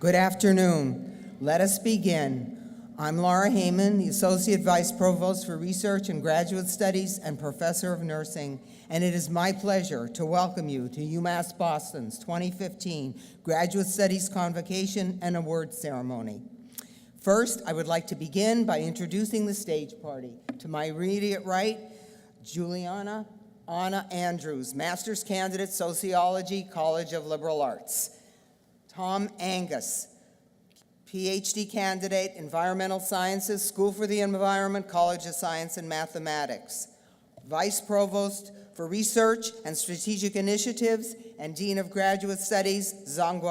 Good afternoon. Let us begin. I'm Laura Heyman, the Associate Vice Provost for Research and Graduate Studies and Professor of Nursing, and it is my pleasure to welcome you to UMass Boston's 2015 Graduate Studies Convocation and Award Ceremony. First, I would like to begin by introducing the stage party. To my immediate right, Juliana Anna Andrews, Master's Candidate, Sociology, College of Liberal Arts. Tom Angus, PhD candidate, Environmental Sciences, School for the Environment, College of Science and Mathematics. Vice Provost for Research and Strategic Initiatives and Dean of Graduate Studies, Zhang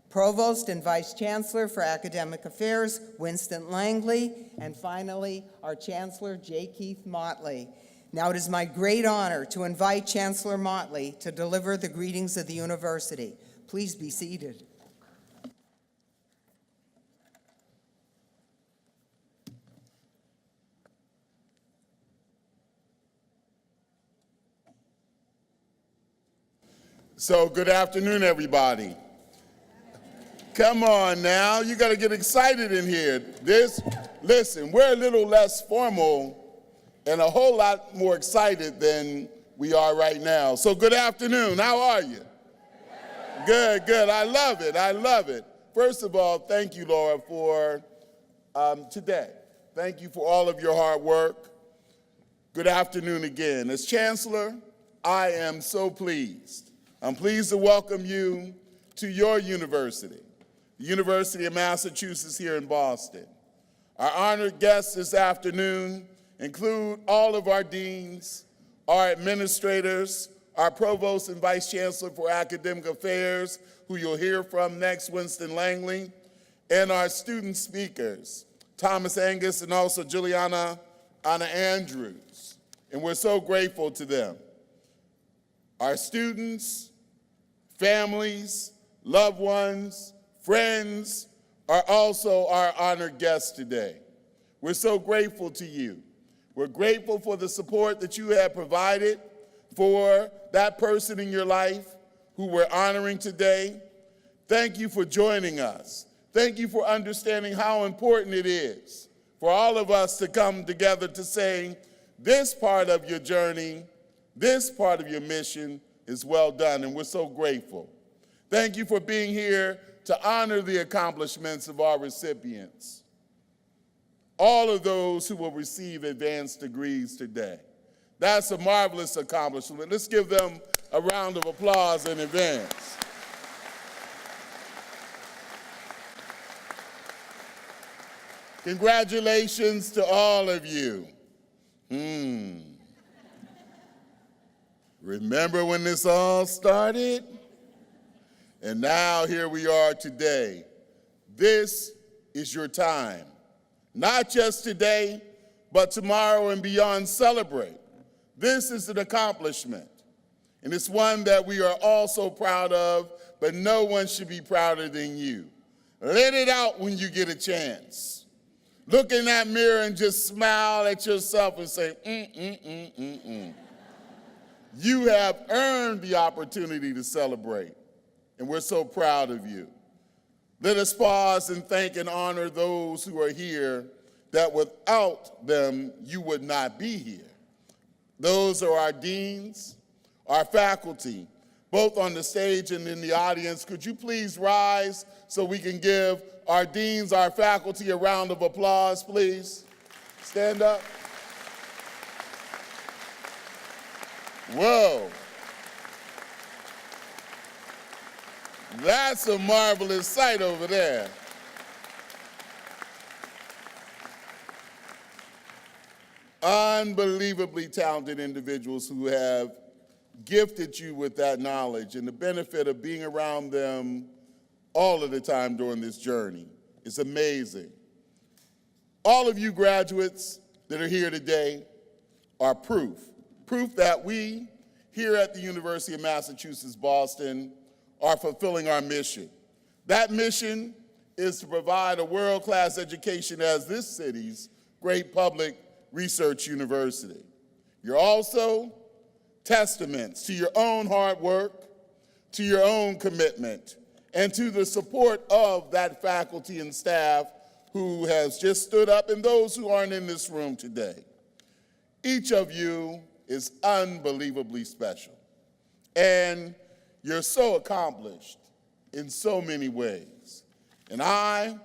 Provost and Vice Chancellor for Academic Affairs, Winston Langley. And finally, our Chancellor, J. Keith Motley. Now it is my great honor to invite Chancellor Motley to deliver the greetings of the university. Please be seated. So good afternoon, everybody. Come on now, you gotta get excited in here. Listen, we're a little less formal and a whole lot more excited than we are right now. So good afternoon, how are you? Good, I love it. First of all, thank you, Laura, for today. Thank you for all of your hard work. Good afternoon again. As Chancellor, I am so pleased. I'm pleased to welcome you to your university, the University of Massachusetts here in Boston. Our honored guests this afternoon include all of our deans, our administrators, our Provost and Vice Chancellor for Academic Affairs, who you'll hear from next, Winston Langley, and our student speakers, Thomas Angus and also Juliana Anna Andrews. And we're so grateful to them. Our students, families, loved ones, friends are also our honored guests today. We're so grateful to you. We're grateful for the support that you have provided for that person in your life who we're honoring today. Thank you for joining us. Thank you for understanding how important it is for all of us to come together to say, this part of your journey, this part of your mission is well done, and we're so grateful. Thank you for being here to honor the accomplishments of our recipients, all of those who will receive advanced degrees today. That's a marvelous accomplishment. Let's give them a round of applause in advance. Congratulations to all of you. Remember when this all started? And now here we are today. This is your time. Not just today, but tomorrow and beyond. Celebrate. This is an accomplishment, and it's one that we are all so proud of, but no one should be prouder than you. Let it out when you get a chance. Look in that mirror and just smile at yourself and say, You have earned the opportunity to celebrate, and we're so proud of you. Let us pause and thank and honor those who are here that without them, you would not be here. Those are our deans, our faculty, both on the stage and in the audience. Could you please rise so we can give our deans, our faculty a round of applause, please? Stand up. Whoa. That's a marvelous sight over there. Unbelievably talented individuals who have gifted you with that knowledge, and the benefit of being around them all of the time during this journey is amazing. All of you graduates that are here today are proof that we here at the University of Massachusetts Boston are fulfilling our mission. That mission is to provide a world-class education as this city's great public research university. You're also testaments to your own hard work, to your own commitment, and to the support of that faculty and staff who has just stood up and those who aren't in this room today. Each of you is unbelievably special, and you're so accomplished in so many ways. And I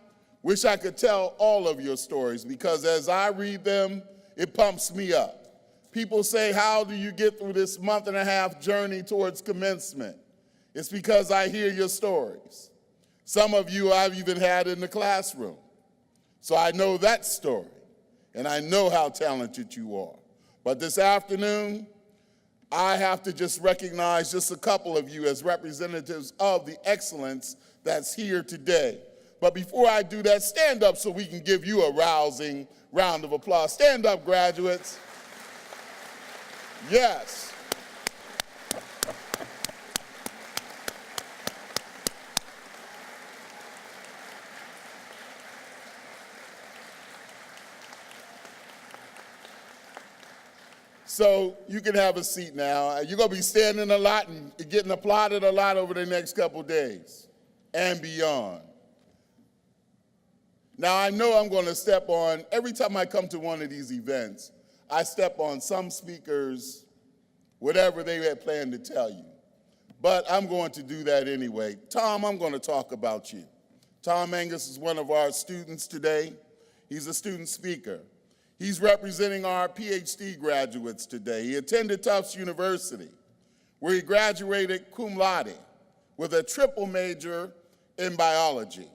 wish I could tell all of your stories, because as I read them, it pumps me up. People say, how do you get through this month-and-a-half journey towards commencement? It's because I hear your stories. Some of you I've even had in the classroom. So I know that story, and I know how talented you are. But this afternoon, I have to just recognize just a couple of you as representatives of the excellence that's here today. But before I do that, stand up so we can give you a rousing round of applause. Stand up, graduates. Yes. So you can have a seat now. You're going to be standing a lot and getting applauded a lot over the next couple days and beyond. Now, I know I'm going to step on, every time I come to one of these events, I step on some speakers, whatever they had planned to tell you. But I'm going to do that anyway. Tom, I'm going to talk about you. Tom Angus is one of our students today. He's a student speaker. He's representing our PhD graduates today. He attended Tufts University, where he graduated cum laude with a triple major in biology,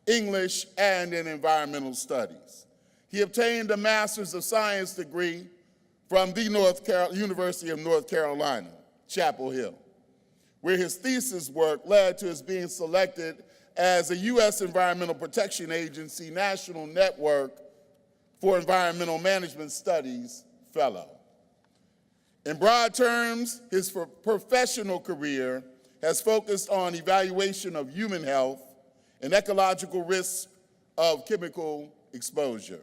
English, and in environmental studies. He obtained a Master's of Science degree from the University of North Carolina, Chapel Hill, where his thesis work led to his being selected as a U.S. Environmental Protection Agency National Network for Environmental Management Studies Fellow. In broad terms, his professional career has focused on evaluation of human health and ecological risks of chemical exposure.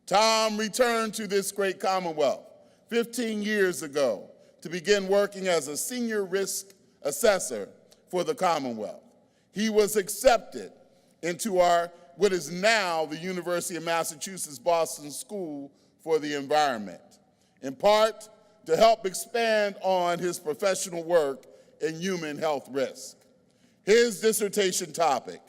Tom returned to this great Commonwealth 15 years ago to begin working as a senior risk assessor for the Commonwealth. He was accepted into what is now the University of Massachusetts Boston School for the Environment, in part to help expand on his professional work in human health risk. His dissertation topic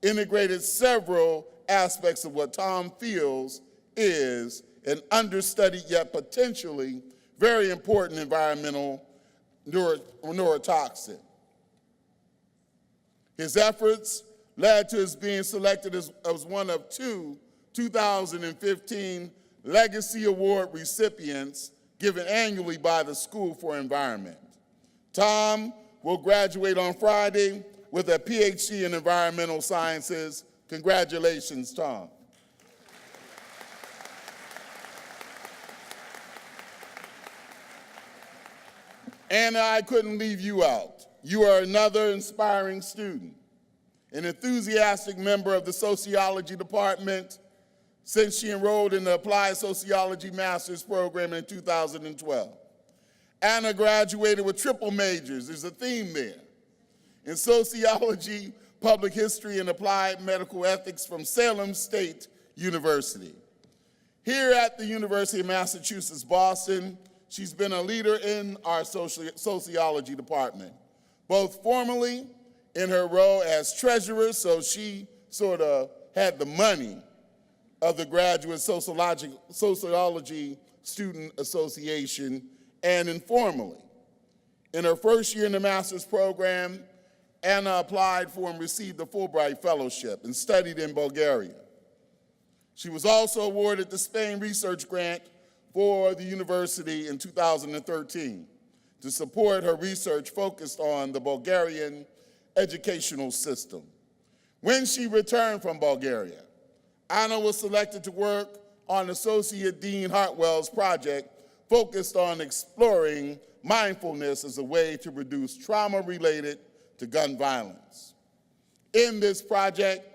integrated several aspects of what Tom feels is an understudied yet potentially very important environmental neurotoxin. His efforts led to his being selected as one of two 2015 Legacy Award recipients given annually by the School for Environment. Tom will graduate on Friday with a PhD in environmental sciences. Congratulations, Tom. Anna, I couldn't leave you out. You are another inspiring student, an enthusiastic member of the sociology department since she enrolled in the Applied Sociology Master's program in 2012. Anna graduated with triple majors. There's a theme there. In sociology, public history, and applied medical ethics from Salem State University. Here at the University of Massachusetts, Boston, she's been a leader in our sociology department, both formally in her role as treasurer, so she sort of had the money of the Graduate Sociology Student Association, and informally. In her first year in the master's program, Anna applied for and received the Fulbright Fellowship and studied in Bulgaria. She was also awarded the Spain Research Grant for the university in 2013 to support her research focused on the Bulgarian educational system. When she returned from Bulgaria, Anna was selected to work on Associate Dean Hartwell's project focused on exploring mindfulness as a way to reduce trauma related to gun violence. In this project,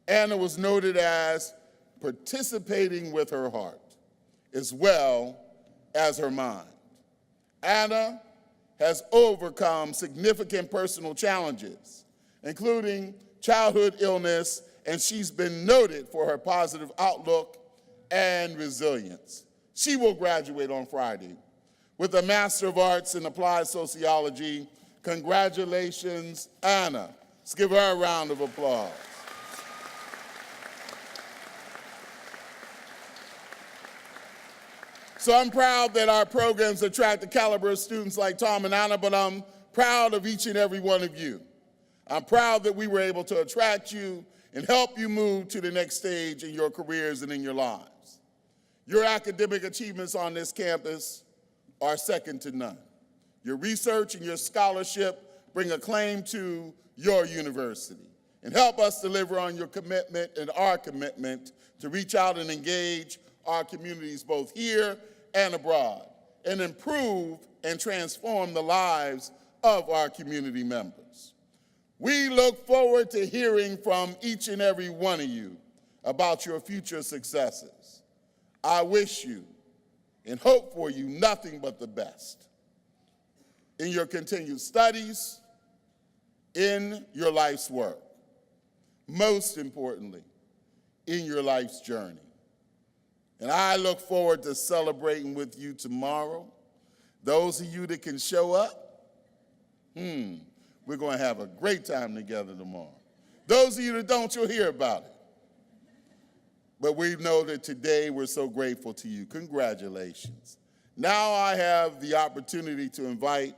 Anna was noted as participating with her heart as well as her mind. Anna has overcome significant personal challenges including childhood illness, and she's been noted for her positive outlook and resilience. She will graduate on Friday with a Master of Arts in Applied Sociology. Congratulations, Anna. Let's give her a round of applause. So I'm proud that our programs attract the caliber of students like Tom and Anna, but I'm proud of each and every one of you. I'm proud that we were able to attract you and help you move to the next stage in your careers and in your lives. Your academic achievements on this campus are second to none. Your research and your scholarship bring acclaim to your university and help us deliver on your commitment and our commitment to reach out and engage our communities both here and abroad and improve and transform the lives of our community members. We look forward to hearing from each and every one of you about your future successes. I wish you and hope for you nothing but the best in your continued studies, in your life's work, most importantly, in your life's journey. And I look forward to celebrating with you tomorrow. Those of you that can show up, we're going to have a great time together tomorrow. Those of you that don't, you'll hear about it. But we know that today we're so grateful to you. Congratulations. Now I have the opportunity to invite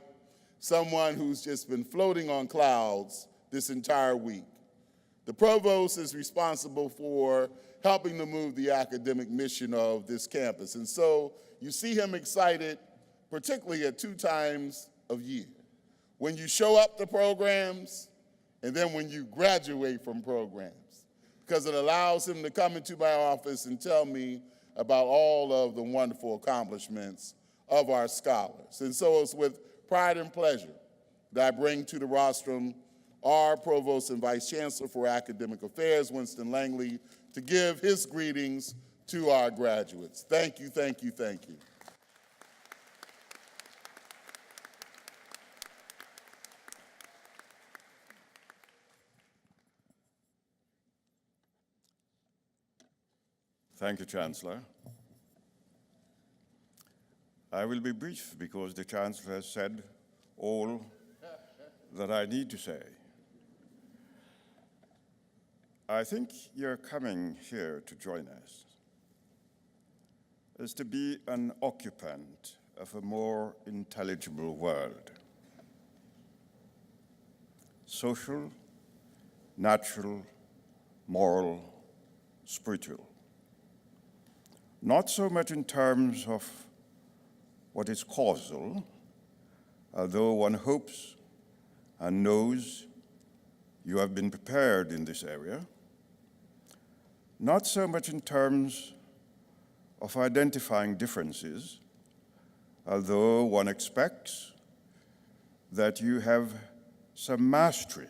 someone who's just been floating on clouds this entire week. The provost is responsible for helping to move the academic mission of this campus. And so you see him excited, particularly at 2 times a year. When you show up to programs, and then when you graduate from programs, because it allows him to come into my office and tell me about all of the wonderful accomplishments of our scholars. And so it's with pride and pleasure that I bring to the rostrum our Provost and Vice Chancellor for Academic Affairs, Winston Langley, to give his greetings to our graduates. Thank you, thank you, thank you. Thank you, Chancellor. I will be brief because the Chancellor has said all that I need to say. I think your coming here to join us is to be an occupant of a more intelligible world. Social, natural, moral, spiritual. Not so much in terms of what is causal, although one hopes and knows you have been prepared in this area. Not so much in terms of identifying differences, although one expects that you have some mastery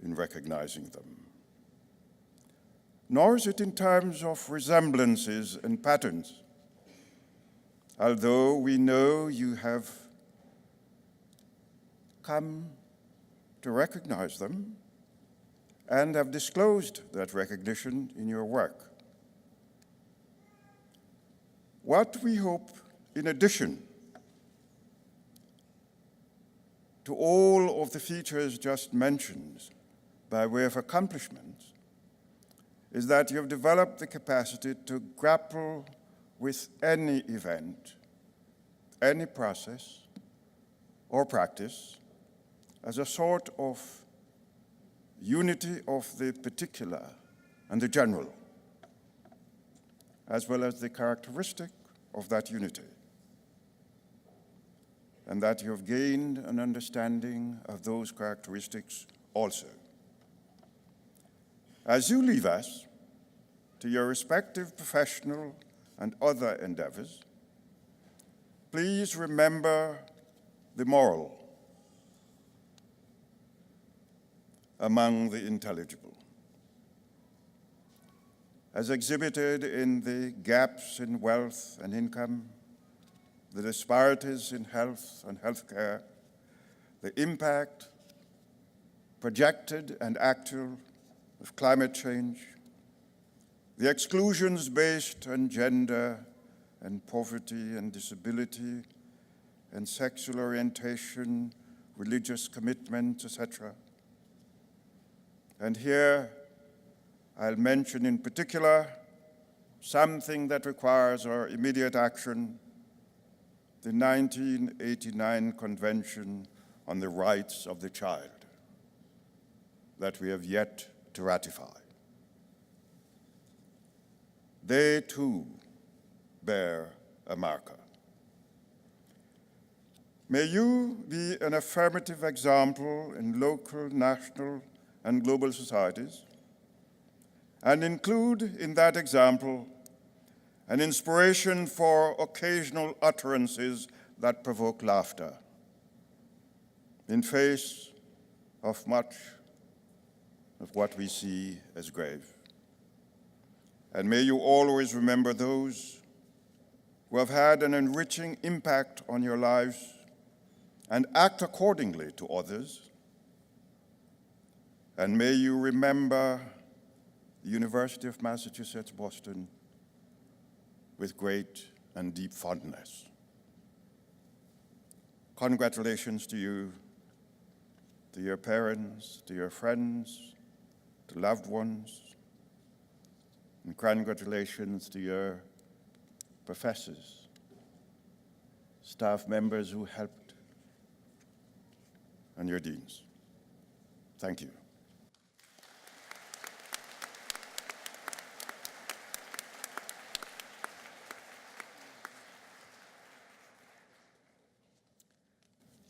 in recognizing them. Nor is it in terms of resemblances and patterns, although we know you have come to recognize them and have disclosed that recognition in your work. What we hope, in addition to all of the features just mentioned by way of accomplishments, is that you have developed the capacity to grapple with any event, any process or practice as a sort of unity of the particular and the general, as well as the characteristic of that unity, and that you have gained an understanding of those characteristics also. As you leave us to your respective professional and other endeavors, please remember the moral among the intelligible, as exhibited in the gaps in wealth and income, the disparities in health and healthcare, the impact projected and actual of climate change, the exclusions based on gender and poverty and disability and sexual orientation, religious commitments, etc. And here I'll mention in particular something that requires our immediate action, the 1989 Convention on the Rights of the Child that we have yet to ratify. They too bear a marker. May you be an affirmative example in local, national, and global societies, and include in that example an inspiration for occasional utterances that provoke laughter in face of much of what we see as grave. And may you always remember those who have had an enriching impact on your lives and act accordingly to others. And may you remember the University of Massachusetts, Boston, with great and deep fondness. Congratulations to you, to your parents, to your friends, to loved ones, and congratulations to your professors, staff members who helped, and your deans. Thank you.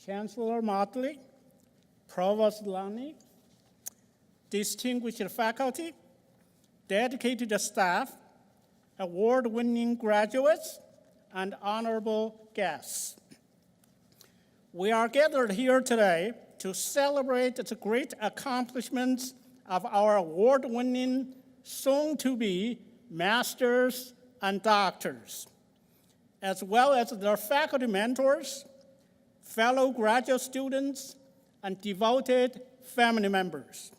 Chancellor Motley, Provost Lani, distinguished faculty, dedicated staff, award-winning graduates, and honorable guests. We are gathered here today to celebrate the great accomplishments of our award-winning, soon-to-be masters and doctors, as well as their faculty mentors, fellow graduate students, and devoted family members.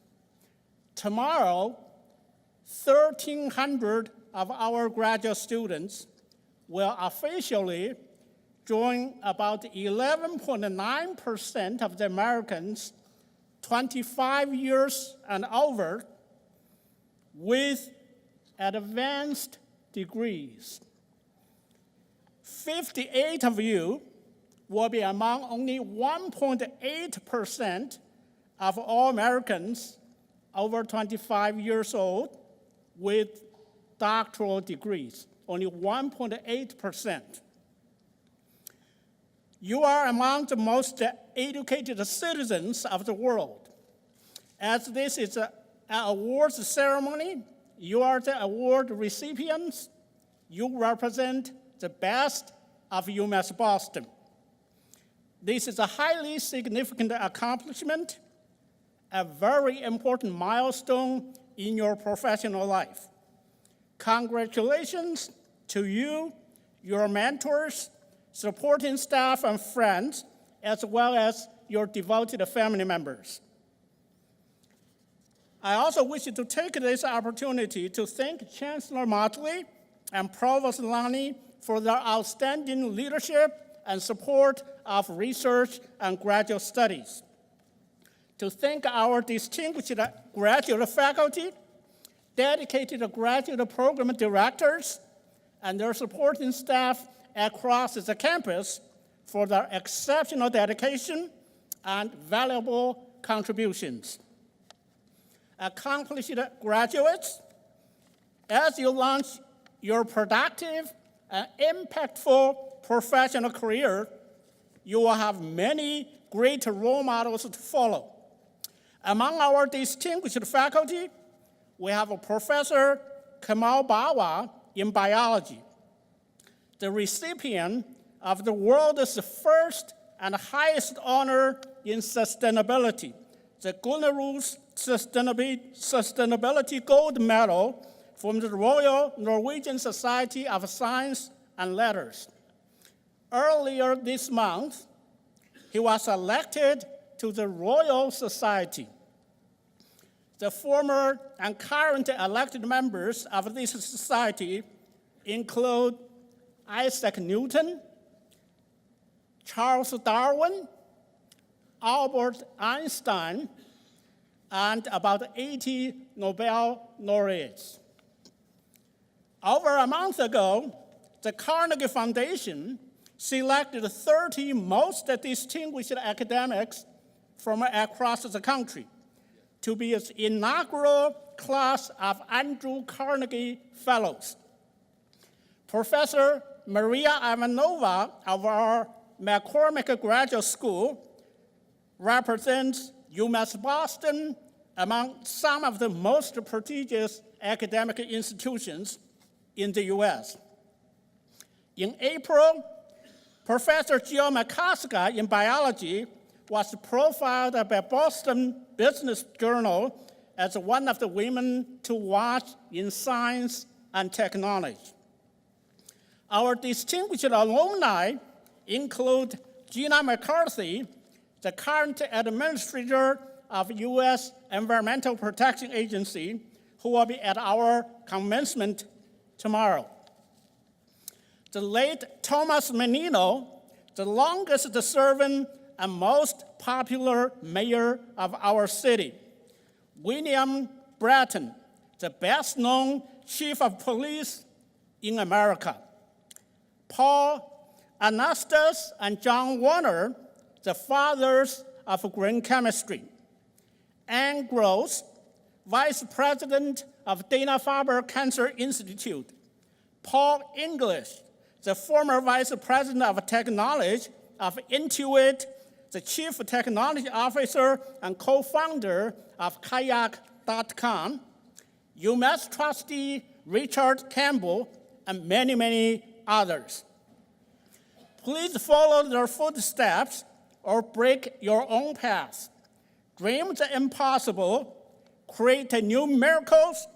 Tomorrow, 1,300 of our graduate students will officially join about 11.9% of the Americans 25 years and over with advanced degrees. 58 of you will be among only 1.8% of all Americans over 25 years old with doctoral degrees, only 1.8%. You are among the most educated citizens of the world. As this is an awards ceremony, you are the award recipients. You represent the best of UMass Boston. This is a highly significant accomplishment, a very important milestone in your professional life. Congratulations to you, your mentors, supporting staff and friends, as well as your devoted family members. I also wish to take this opportunity to thank Chancellor Motley and Provost Lani for their outstanding leadership and support of research and graduate studies. To thank our distinguished graduate faculty, dedicated graduate program directors, and their supporting staff across the campus for their exceptional dedication and valuable contributions. Accomplished graduates, as you launch your productive and impactful professional career, you will have many great role models to follow. Among our distinguished faculty, we have Professor Kamal Bawa in biology, the recipient of the world's first and highest honor in sustainability, the Gunnerus Sustainability Gold Medal from the Royal Norwegian Society of Science and Letters. Earlier this month, he was elected to the Royal Society, The former and current elected members of this society include Isaac Newton, Charles Darwin, Albert Einstein, and about 80 Nobel laureates. Over a month ago, the Carnegie Foundation selected 30 most distinguished academics from across the country to be its inaugural class of Andrew Carnegie Fellows. Professor Maria Ivanova of our McCormick Graduate School represents UMass Boston among some of the most prestigious academic institutions in the US. In April, Professor Jill McCusker in biology was profiled by Boston Business Journal as one of the women to watch in science and technology. Our distinguished alumni include Gina McCarthy, the current administrator of US Environmental Protection Agency, who will be at our commencement tomorrow. The late Thomas Menino, the longest serving and most popular mayor of our city. William Bratton, the best known chief of police in America. Paul Anastas and John Warner, the fathers of green chemistry. Ann Gross, vice president of Dana-Farber Cancer Institute. Paul English, the former vice president of technology of Intuit, the chief technology officer and co-founder of Kayak.com, UMass trustee Richard Campbell, and many, many others. Please follow their footsteps or break your own path. Dream the impossible, create new miracles,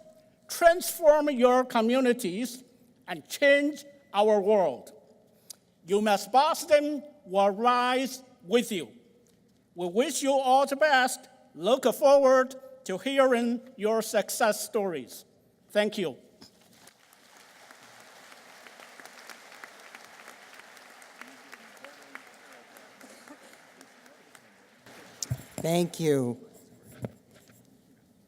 transform your communities, and change our world. UMass Boston will rise with you. We wish you all the best. Look forward to hearing your success stories. Thank you. Thank you.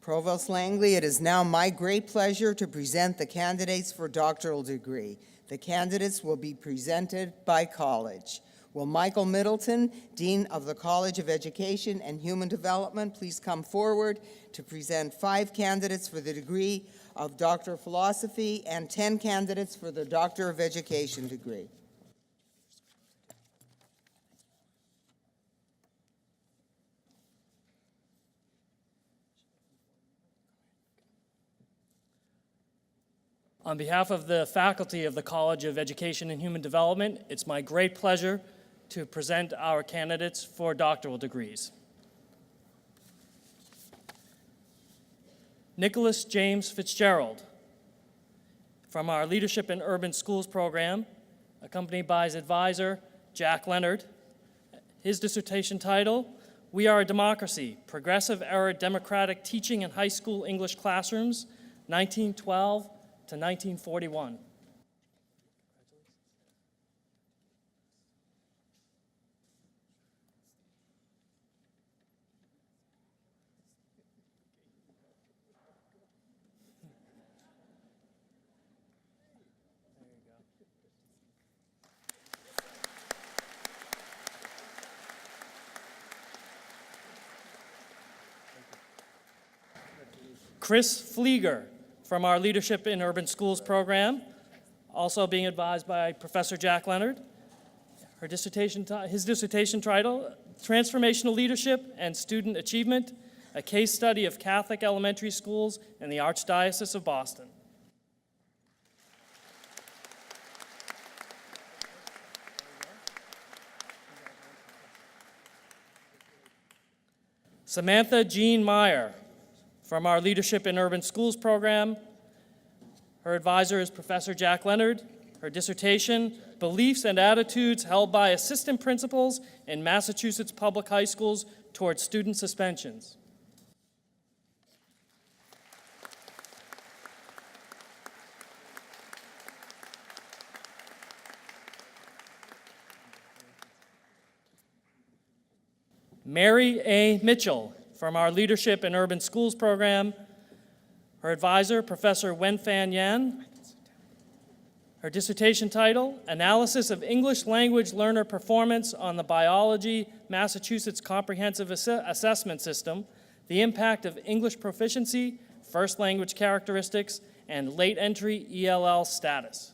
Provost Langley, it is now my great pleasure to present the candidates for doctoral degree. The candidates will be presented by college. Will Michael Middleton, Dean of the College of Education and Human Development, please come forward to present 5 candidates for the degree of Doctor of Philosophy and 10 candidates for the Doctor of Education degree. On behalf of the faculty of the College of Education and Human Development, it's my great pleasure to present our candidates for doctoral degrees. Nicholas James Fitzgerald, from our Leadership in Urban Schools program, accompanied by his advisor, Jack Leonard. His dissertation title, We Are a Democracy, Progressive Era Democratic Teaching in High School English Classrooms, 1912 to 1941. Chris Flieger, from our Leadership in Urban Schools program, also being advised by Professor Jack Leonard. His dissertation title, Transformational Leadership and Student Achievement, a case study of Catholic elementary schools in the Archdiocese of Boston. Samantha Jean Meyer, from our Leadership in Urban Schools program. Her advisor is Professor Jack Leonard. Her dissertation, Beliefs and Attitudes Held by Assistant Principals in Massachusetts Public High Schools Towards Student Suspensions. Mary A. Mitchell from our Leadership in Urban Schools program. Her advisor, Professor Wen-Fan Yan. Her dissertation title, Analysis of English Language Learner Performance on the Biology Massachusetts Comprehensive Assessment System, the Impact of English Proficiency, First Language Characteristics, and Late Entry ELL Status.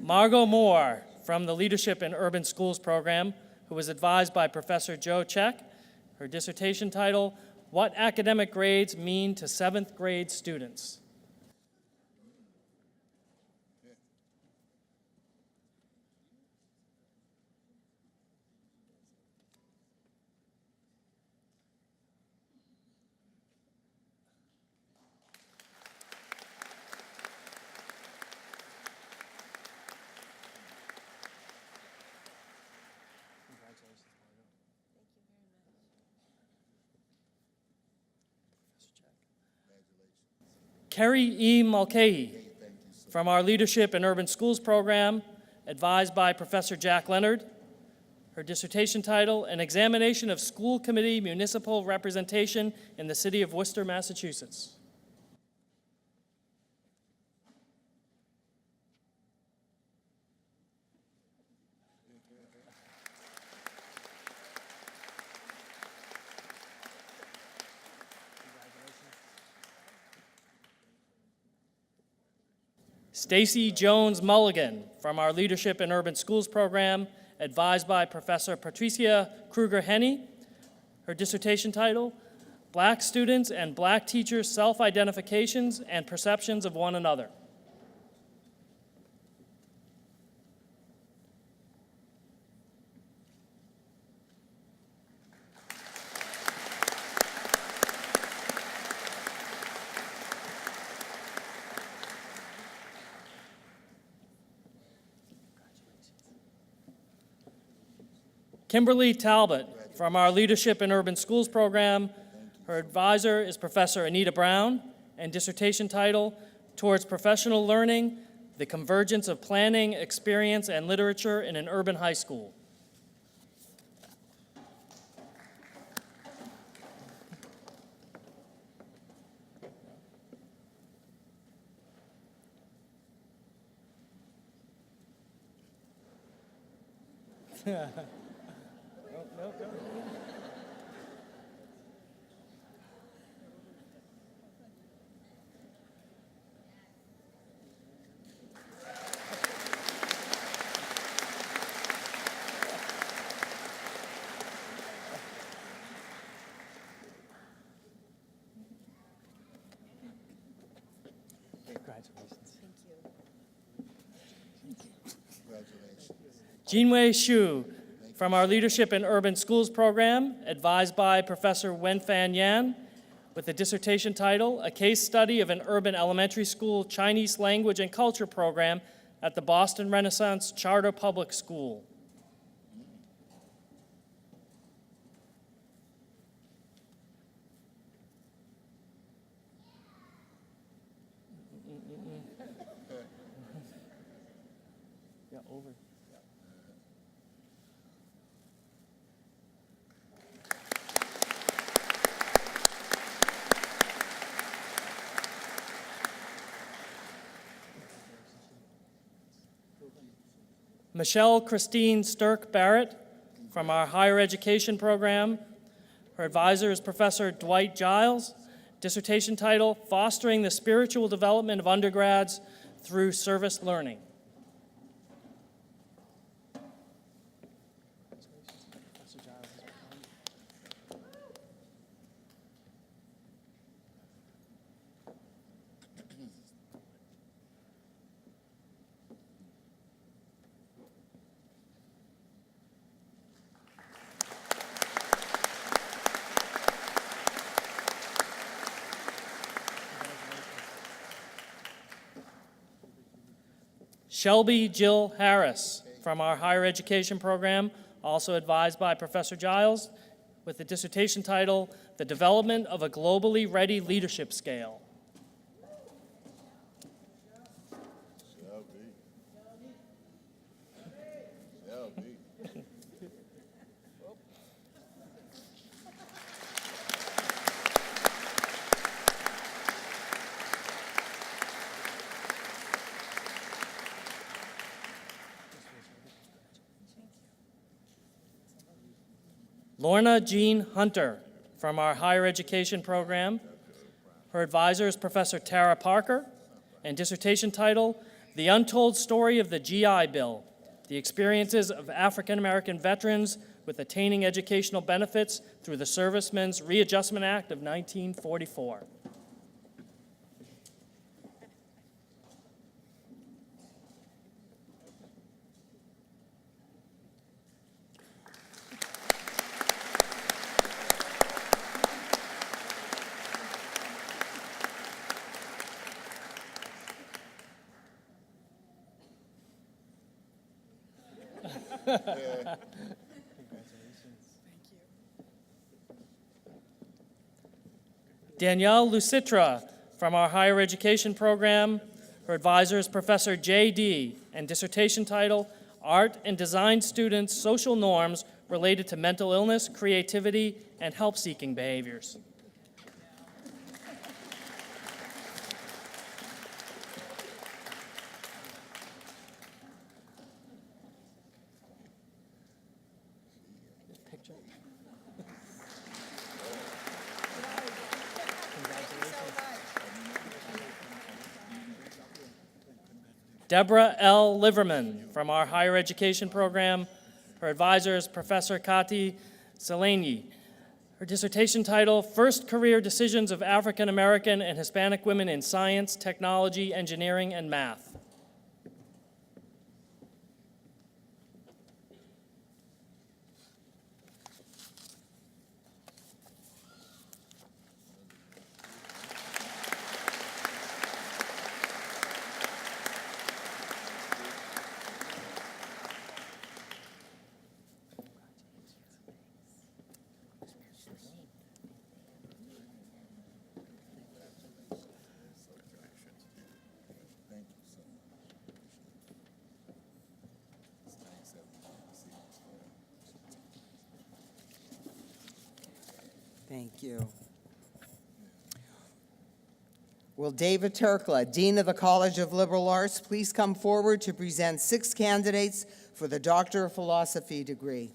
Margot Moore from the Leadership in Urban Schools program, who was advised by Professor Joe Check. Her dissertation title, What Academic Grades Mean to 7th Grade Students. Kerry E. Mulcahy from our Leadership in Urban Schools program, advised by Professor Jack Leonard. Her dissertation title, An Examination of School Committee Municipal Representation in the City of Worcester, Massachusetts. Stacy Jones Mulligan from our Leadership in Urban Schools program, advised by Professor Patricia Kruger-Henney. Her dissertation title, Black Students and Black Teachers' Self-Identifications and Perceptions of One Another. Kimberly Talbot from our Leadership in Urban Schools program. Her advisor is Professor Anita Brown, and dissertation title, Towards Professional Learning, the Convergence of Planning, Experience, and Literature in an Urban High School. Jinwei Xu from our Leadership in Urban Schools program, advised by Professor Wen-Fan Yan, with the dissertation title, A Case Study of an Urban Elementary School Chinese Language and Culture Program at the Boston Renaissance Charter Public School. Yeah, over. Michelle Christine Stirk Barrett from our higher education program. Her advisor is Professor Dwight Giles. Dissertation title, Fostering the Spiritual Development of Undergrads Through Service Learning. Shelby Jill Harris from our higher education program, also advised by Professor Giles, with the dissertation title, The Development of a Globally Ready Leadership Scale. Lorna Jean Hunter from our higher education program. Her advisor is Professor Tara Parker, and dissertation title, The Untold Story of the GI Bill, the experiences of African American veterans with attaining educational benefits through the Servicemen's Readjustment Act of 1944. Danielle Lucitra from our higher education program. Her advisor is Professor J.D., and dissertation title, Art and Design Students' Social Norms Related to Mental Illness, Creativity, and Help-Seeking Behaviors. Deborah L. Liverman from our higher education program. Her advisor is Professor Kati Seleni. Her dissertation title, First Career Decisions of African American and Hispanic Women in Science, Technology, Engineering, and Math. Thank you. Will David Turkla, Dean of the College of Liberal Arts, please come forward to present 6 candidates for the Doctor of Philosophy degree?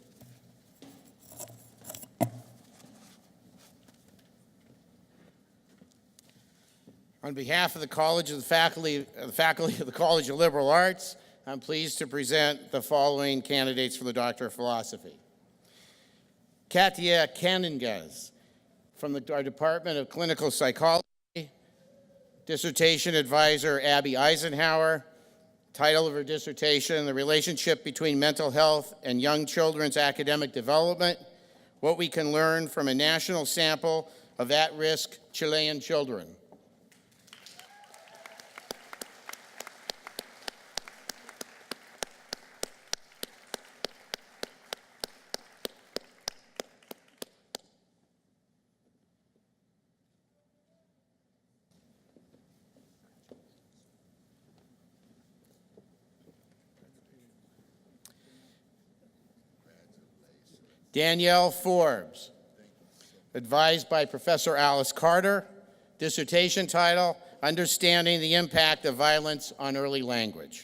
On behalf of the College of the faculty of the College of Liberal Arts, I'm pleased to present the following candidates for the Doctor of Philosophy. Katia Kanengas from our Department of Clinical Psychology, dissertation advisor Abby Eisenhower, title of her dissertation, The Relationship Between Mental Health and Young Children's Academic Development, What We Can Learn from a National Sample of At-Risk Chilean Children. Danielle Forbes, advised by Professor Alice Carter, dissertation title, Understanding the Impact of Violence on Early Language.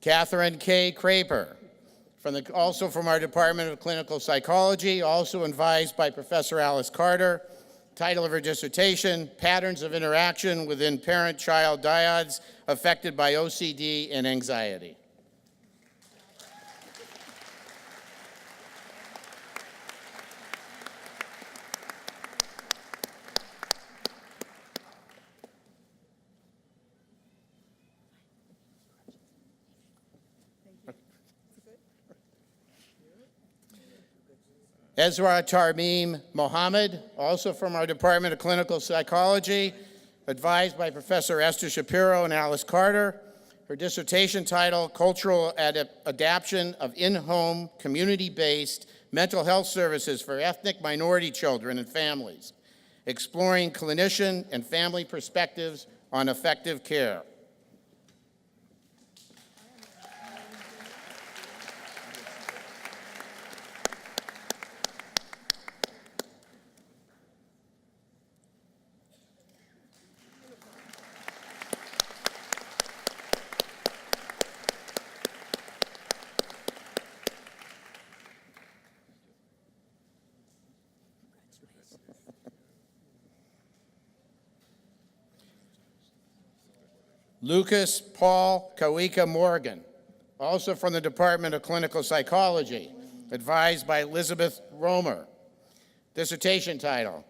Catherine K. Craper, also from our Department of Clinical Psychology, also advised by Professor Alice Carter, Title of her dissertation, Patterns of Interaction Within Parent-Child Dyads Affected by OCD and Anxiety. Ezra Tarmim Mohammed, also from our Department of Clinical Psychology, advised by Professor Esther Shapiro and Alice Carter. Her dissertation title, Cultural Adaptation of In-Home, Community-Based Mental Health Services for Ethnic Minority Children and Families, exploring clinician and family perspectives on effective care. Lucas Paul Kawika Morgan, also from the Department of Clinical Psychology, advised by Elizabeth Romer. Dissertation title,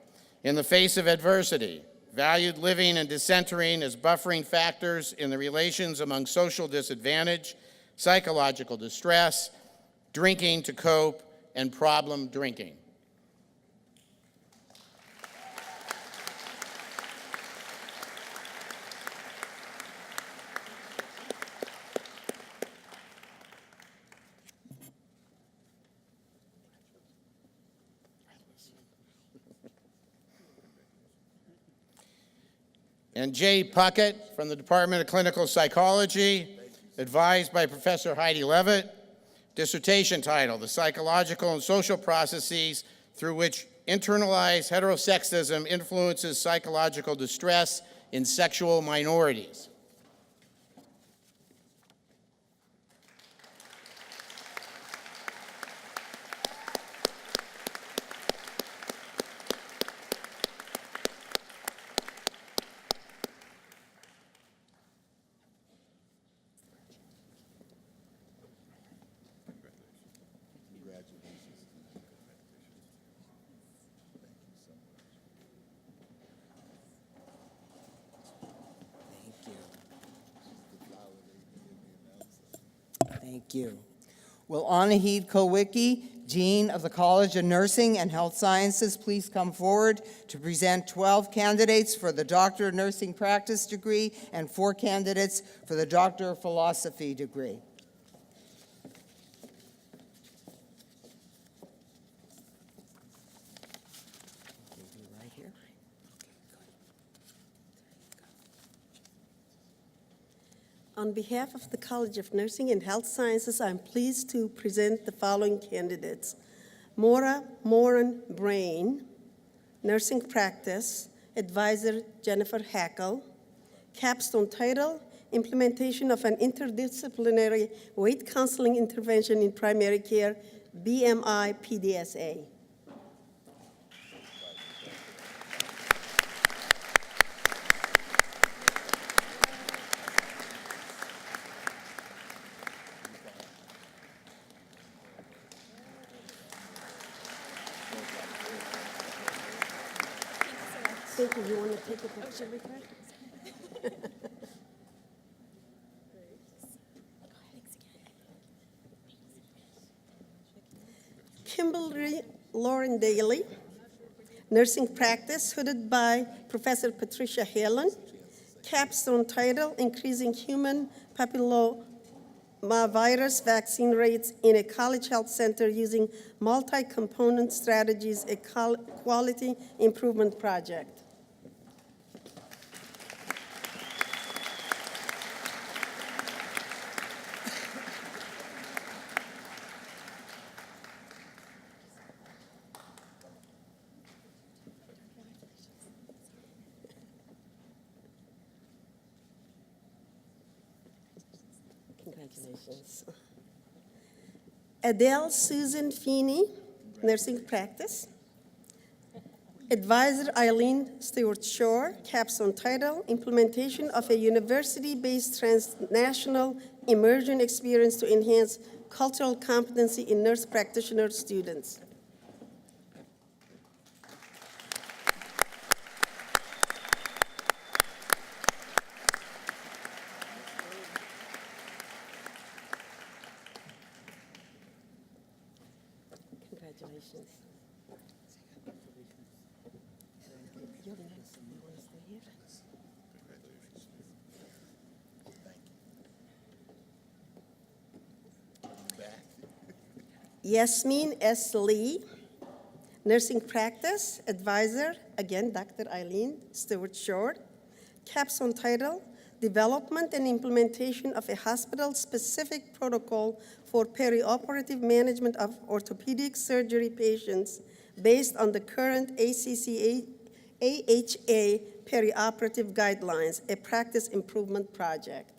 In the Face of Adversity, Valued Living and Decentering as Buffering Factors in the Relations Among Social Disadvantage, Psychological Distress, Drinking to Cope, and Problem Drinking. And Jay Puckett from the Department of Clinical Psychology, advised by Professor Heidi Levitt. Dissertation title, The Psychological and Social Processes Through Which Internalized Heterosexism Influences Psychological Distress in Sexual Minorities. Thank you. Will Anahid Kowicki, Dean of the College of Nursing and Health Sciences, please come forward to present 12 candidates for the Doctor of Nursing Practice degree and 4 candidates for the Doctor of Philosophy degree. Right here. On behalf of the College of Nursing and Health Sciences, I'm pleased to present the following candidates. Maura Moran Brain, Nursing Practice, Advisor Jennifer Hackle. Capstone title, Implementation of an Interdisciplinary Weight Counseling Intervention in Primary Care, BMI PDSA. Thank you. You want to take a picture with her? Kimberly Lauren Daly, Nursing Practice, hooded by Professor Patricia Helen. Capstone title, Increasing Human Papillomavirus Vaccine Rates in a College Health Center Using Multi-Component Strategies, a Quality Improvement Project. Congratulations. Adele Susan Feeney, Nursing Practice. Advisor Eileen Stewart-Shore, capstone title, Implementation of a University-Based Transnational Immersion Experience to Enhance Cultural Competency in Nurse Practitioner Students. Congratulations. Yasmin S. Lee, nursing practice advisor, again, Dr. Eileen Stewart-Shore. Capstone title, Development and Implementation of a Hospital-Specific Protocol for Perioperative Management of Orthopedic Surgery Patients based on the current AHA Perioperative Guidelines, a practice improvement project.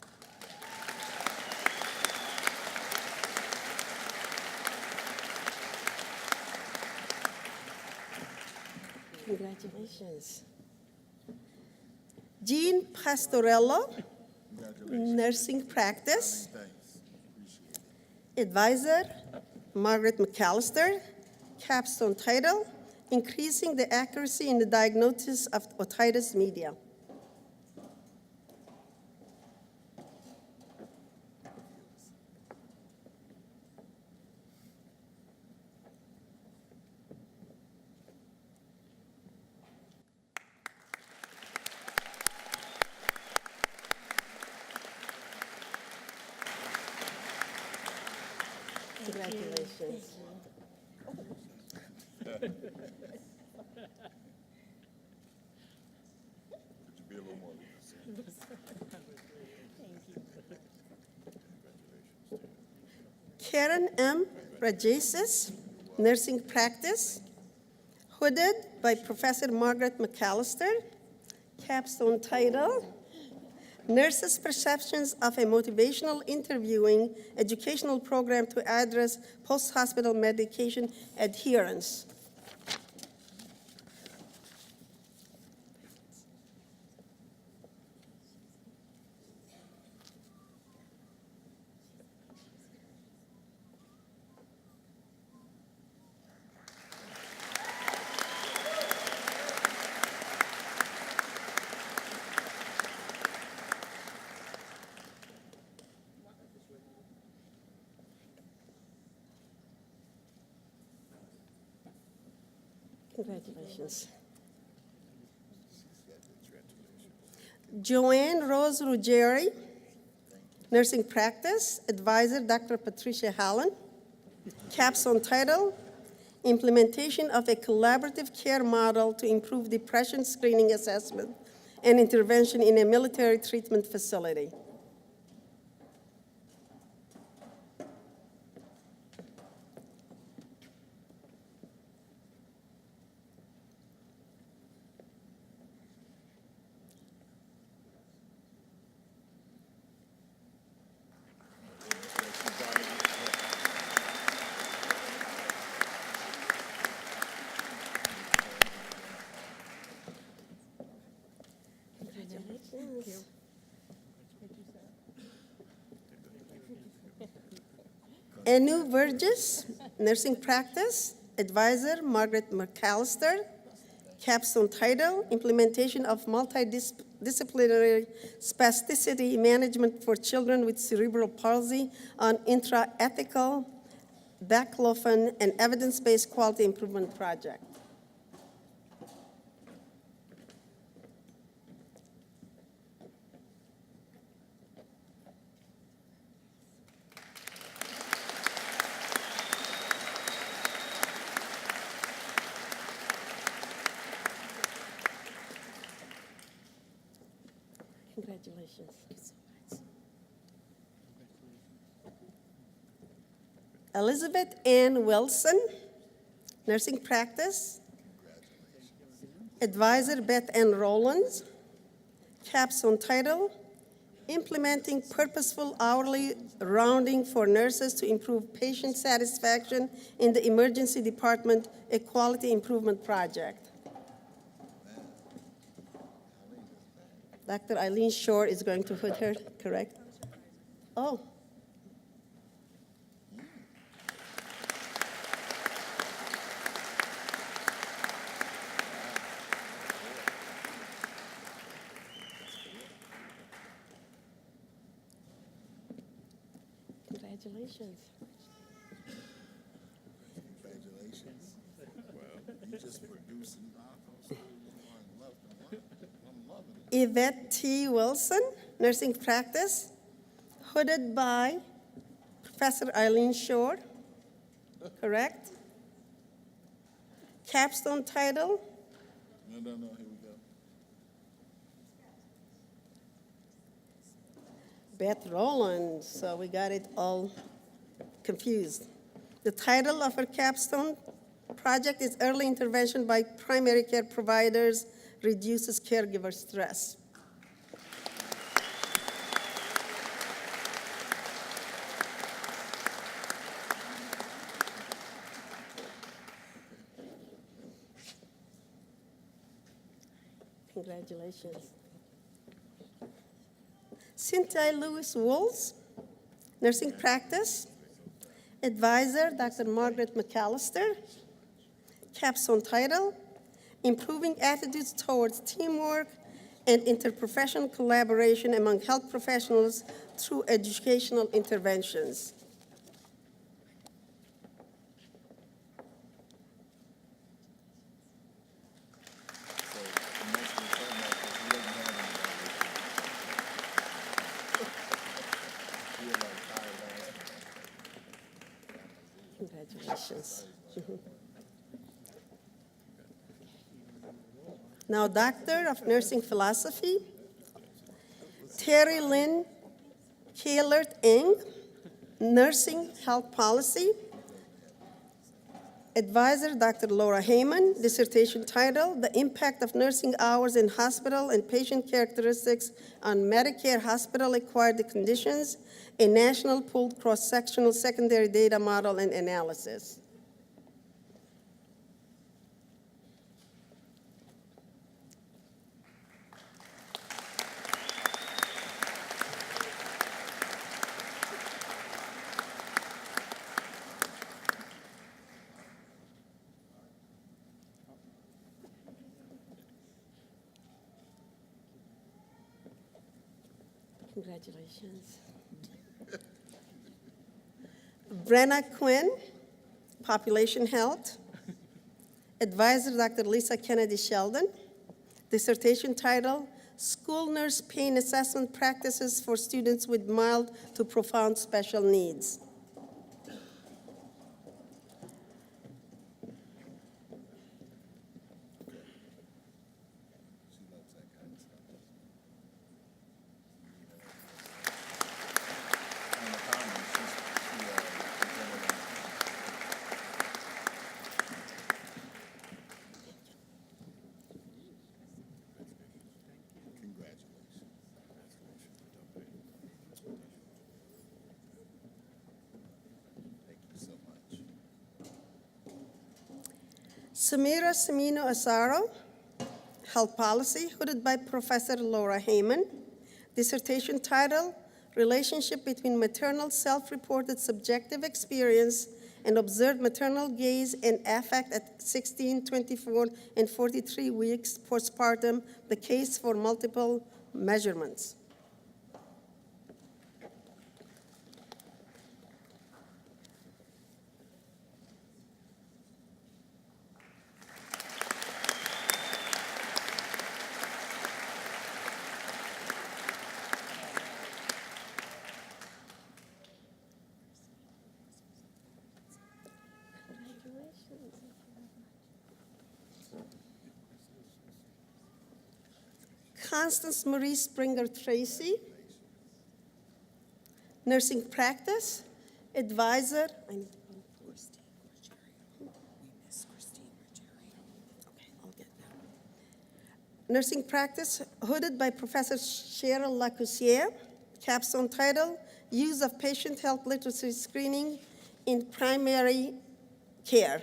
Congratulations. Jean Pastorello, nursing practice. Advisor, Margaret McAllister. Capstone title, Increasing the Accuracy in the Diagnosis of Otitis Media. Congratulations. Karen M. Rajesis, nursing practice, hooded by Professor Margaret McAllister. Capstone title, Nurses' Perceptions of a Motivational Interviewing Educational Program to Address Post-Hospital Medication Adherence. Congratulations. Joanne Rose Ruggieri, nursing practice, advisor Dr. Patricia Hallen. Capstone title, Implementation of a Collaborative Care Model to Improve Depression Screening Assessment and Intervention in a Military Treatment Facility. Anu Burgess, nursing practice, advisor Margaret McAllister. Capstone title, Implementation of Multidisciplinary Spasticity Management for Children with Cerebral Palsy on Intra-Ethical, Baclofen, and Evidence-Based Quality Improvement Project. Congratulations. Elizabeth Ann Wilson, nursing practice. Advisor Beth Ann Rollins. Capstone title, Implementing Purposeful Hourly Rounding for Nurses to Improve Patient Satisfaction in the Emergency Department, a Quality Improvement Project. Dr. Eileen Shore is going to put her, correct? Oh. Congratulations. Congratulations. Well, you just produced I'm loving it. Yvette T. Wilson, nursing practice, hooded by Professor Eileen Shore, correct? Capstone title, No, here we go. Beth Rowland, so we got it all confused. The title of her capstone project is Early Intervention by Primary Care Providers Reduces Caregiver Stress. Congratulations. Cynthia Lewis Wools, nursing practice. Advisor, Dr. Margaret McAllister. Capstone title, Improving Attitudes Towards Teamwork and Interprofessional Collaboration Among Health Professionals Through Educational Interventions. Congratulations. Now, Doctor of Nursing Philosophy, Terry Lynn Kahlert-Eng, Nursing Health Policy. Advisor, Dr. Laura Heyman, dissertation title, The Impact of Nursing Hours in Hospital and Patient Characteristics on Medicare Hospital-Acquired Conditions, a National Pooled Cross-Sectional Secondary Data Model and Analysis. Congratulations. Brenna Quinn, Population Health. Advisor, Dr. Lisa Kennedy Sheldon. Dissertation title, School Nurse Pain Assessment Practices for Students with Mild to Profound Special Needs. Samira Semino Asaro, Health Policy, hooded by Professor Laura Heyman. Dissertation title, Relationship between Maternal Self-Reported Subjective Experience and Observed Maternal Gaze and Affect at 16, 24, and 43 weeks postpartum, the case for multiple measurements. Constance Marie Springer Tracy, nursing practice, advisor. I need to go to Christine Ruggieri. We miss Christine Ruggieri. Okay, I'll get that. Nursing practice, hooded by Professor Cheryl Lacoussiere. Capstone title, Use of Patient Health Literacy Screening in Primary Care.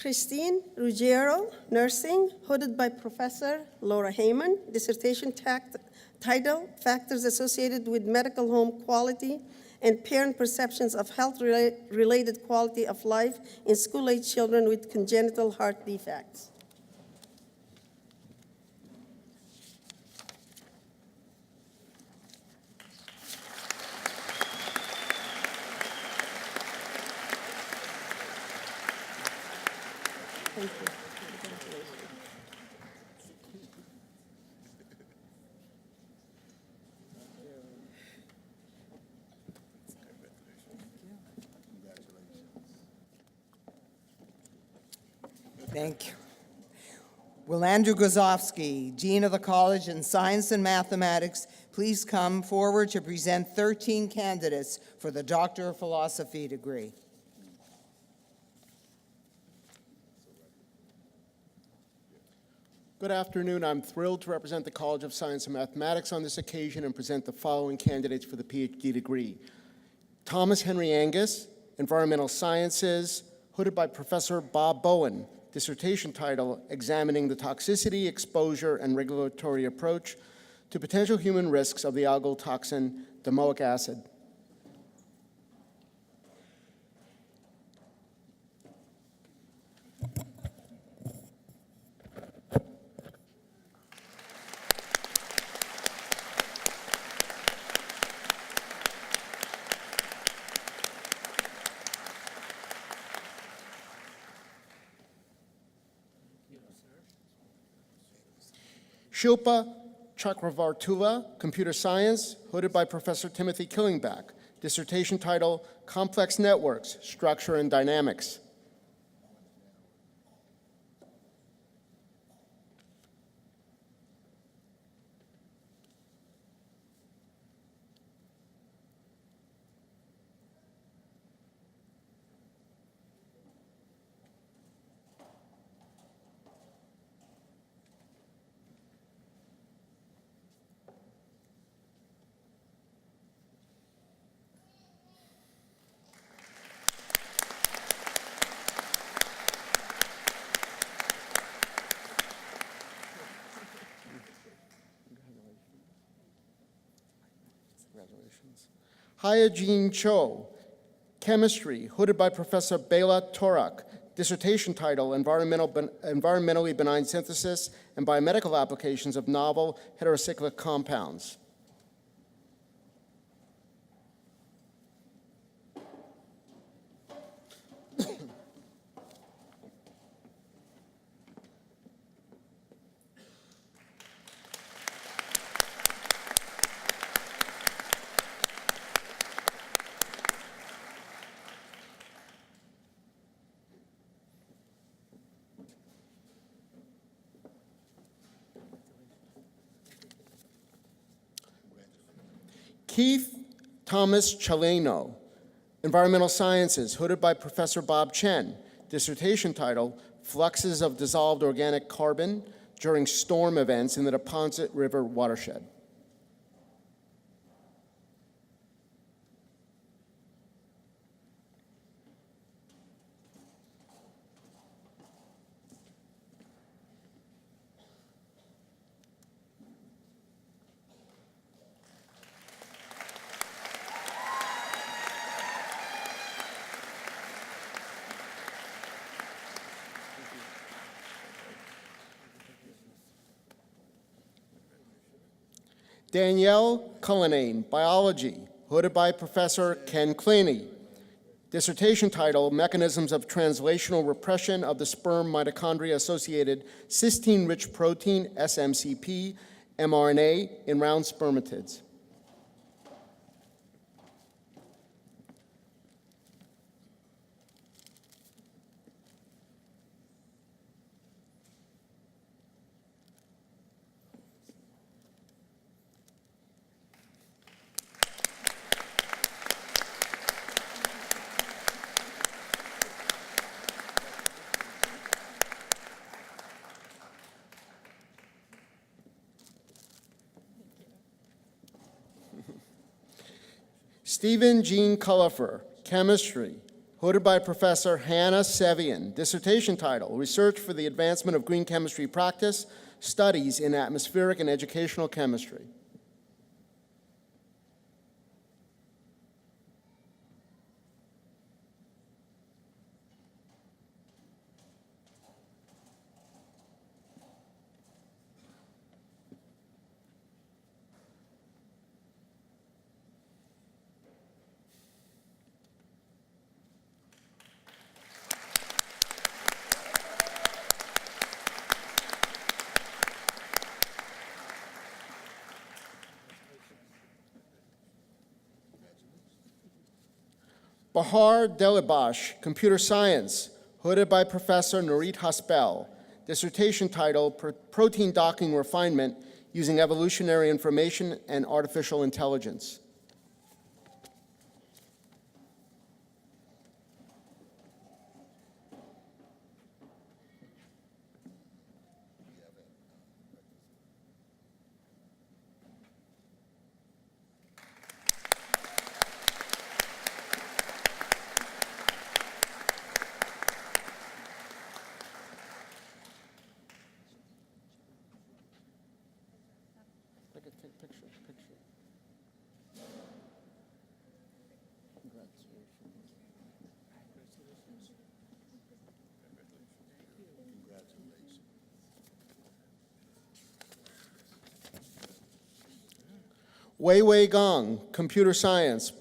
Christine Ruggiero, nursing, hooded by Professor Laura Heyman, dissertation title, Factors Associated with Medical Home Quality and Parent Perceptions of Health-Related Quality of Life in School-Age Children with Congenital Heart Defects. Thank you. Thank you. Will Andrew Gozofsky, Dean of the College in Science and Mathematics, please come forward to present 13 candidates for the Doctor of Philosophy degree? Good afternoon. I'm thrilled to represent the College of Science and Mathematics on this occasion and present the following candidates for the PhD degree. Thomas Henry Angus, Environmental Sciences, hooded by Professor Bob Bowen, dissertation title, Examining the Toxicity, Exposure, and Regulatory Approach to Potential Human Risks of the Algal Toxin Domoic Acid. Shilpa Chakravartula, Computer Science, hooded by Professor Timothy Killingback, dissertation title, Complex Networks, Structure and Dynamics. Hyojin Cho, Chemistry, hooded by Professor Bela Torak, dissertation title, Environmentally Benign Synthesis and Biomedical Applications of Novel Heterocyclic Compounds. Keith Thomas Chaleno, Environmental Sciences, hooded by Professor Bob Chen, dissertation title, Fluxes of Dissolved Organic Carbon During Storm Events in the Neponset River Watershed. Danielle Cullinane, Biology, hooded by Professor Ken Claney. Dissertation title, Mechanisms of Translational Repression of the Sperm Mitochondria-Associated Cysteine-Rich Protein, SMCP, mRNA in round spermatids. Stephen Jean Cullifer, Chemistry, hooded by Professor Hannah Sevian. Dissertation title, Research for the Advancement of Green Chemistry Practice, Studies in Atmospheric and Educational Chemistry. Bahar Delibash, Computer Science, hooded by Professor Nurit Haspel. Dissertation title, Protein Docking Refinement Using Evolutionary Information and Artificial Intelligence. Wei Wei Gong, Computer Science,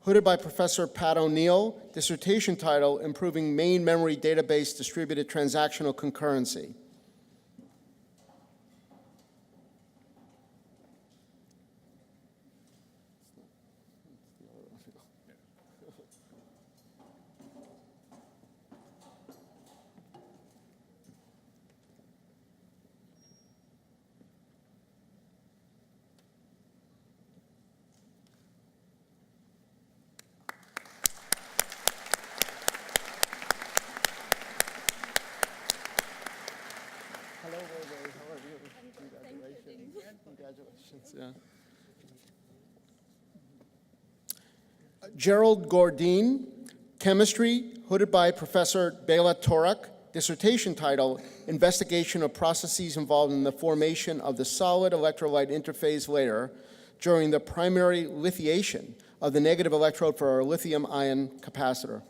hooded by Professor Pat O'Neill. Dissertation title, Improving Main Memory Database Distributed Transactional Concurrency. Hello, Wei Wei. How are you? Congratulations. Congratulations. Yeah. Gerald Gordine, Chemistry, hooded by Professor Bela Torak. Dissertation title, Investigation of Processes Involved in the Formation of the Solid Electrolyte Interphase Layer during the primary lithiation of the negative electrode for a lithium-ion capacitor.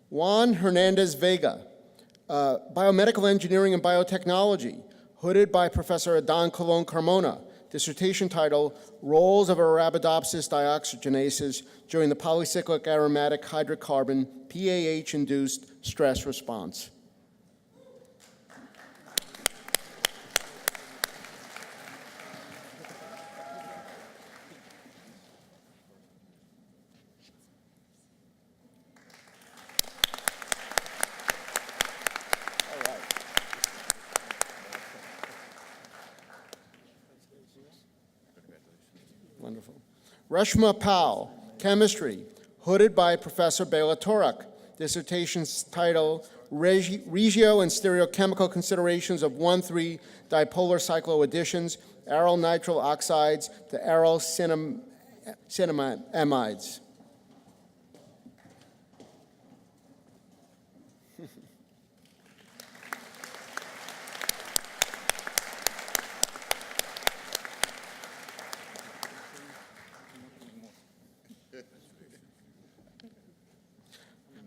Juan Hernandez Vega, Biomedical Engineering and Biotechnology, hooded by Professor Adan Colon Carmona. Dissertation title, Roles of Arabidopsis dioxygenases during the Polycyclic Aromatic Hydrocarbon PAH-induced stress response. Wonderful. Reshma Pal, Chemistry, hooded by Professor Bela Torak. Dissertation's title, Regio and Stereochemical Considerations of 1,3 Dipolar Cycloadditions, aryl nitrile oxides to aryl cinnamamides.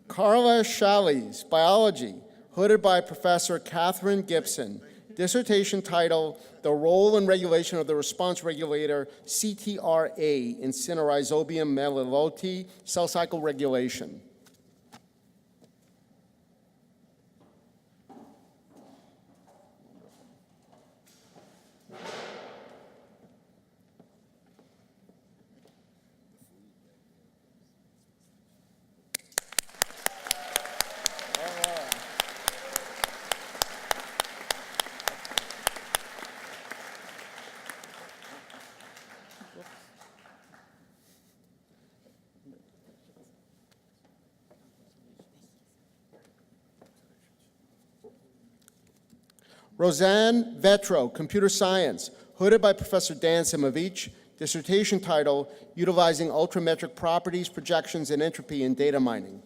Carla Challis, Biology, hooded by Professor Catherine Gibson. Dissertation title, The Role and Regulation of the Response Regulator CTRA in Cinnarizobia meliloti Cell Cycle Regulation. Roseanne Vetro, Computer Science, hooded by Professor Dan Simovich, dissertation title, Utilizing Ultrametric Properties, Projections, and Entropy in Data Mining.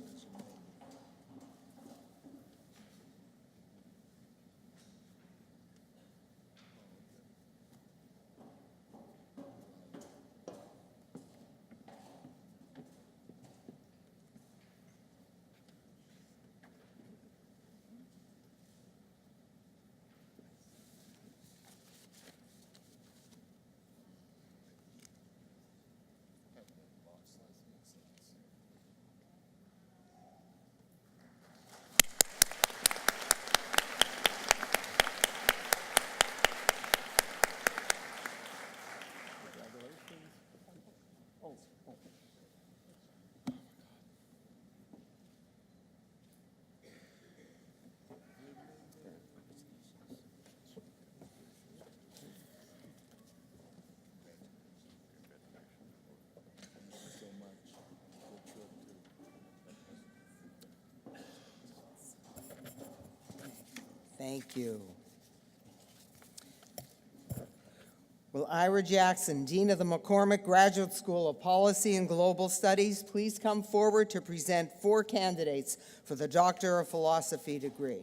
Thank you. Will Ira Jackson, Dean of the McCormick Graduate School of Policy and Global Studies, please come forward to present 4 candidates for the Doctor of Philosophy degree?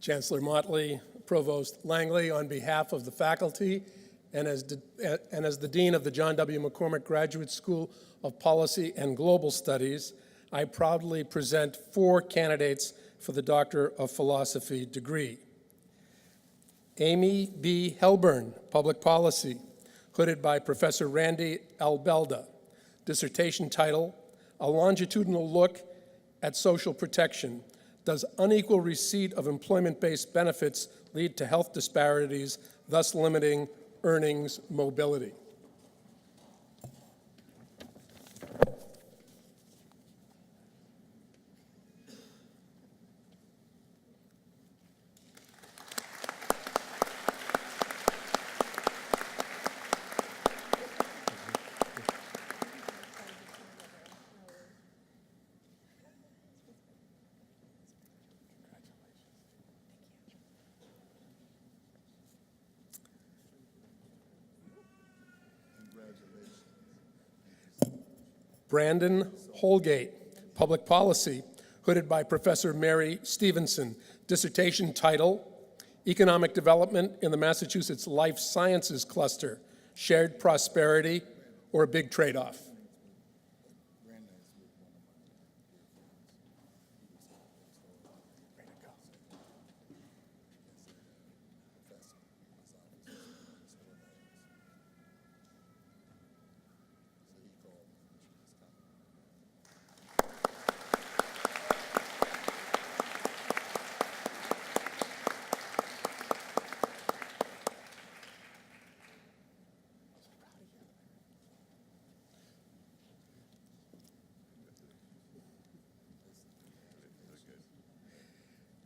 Chancellor Motley, Provost Langley, on behalf of the faculty and as the Dean of the John W. McCormick Graduate School of Policy and Global Studies, I proudly present 4 candidates for the Doctor of Philosophy degree. Amy B. Helburn, Public Policy, hooded by Professor Randy Albelda. Dissertation title, A Longitudinal Look at Social Protection. Does unequal receipt of employment-based benefits lead to health disparities, thus limiting earnings mobility? Brandon Holgate, Public Policy, hooded by Professor Mary Stevenson. Dissertation title, Economic Development in the Massachusetts Life Sciences Cluster, Shared Prosperity or a Big Trade-Off?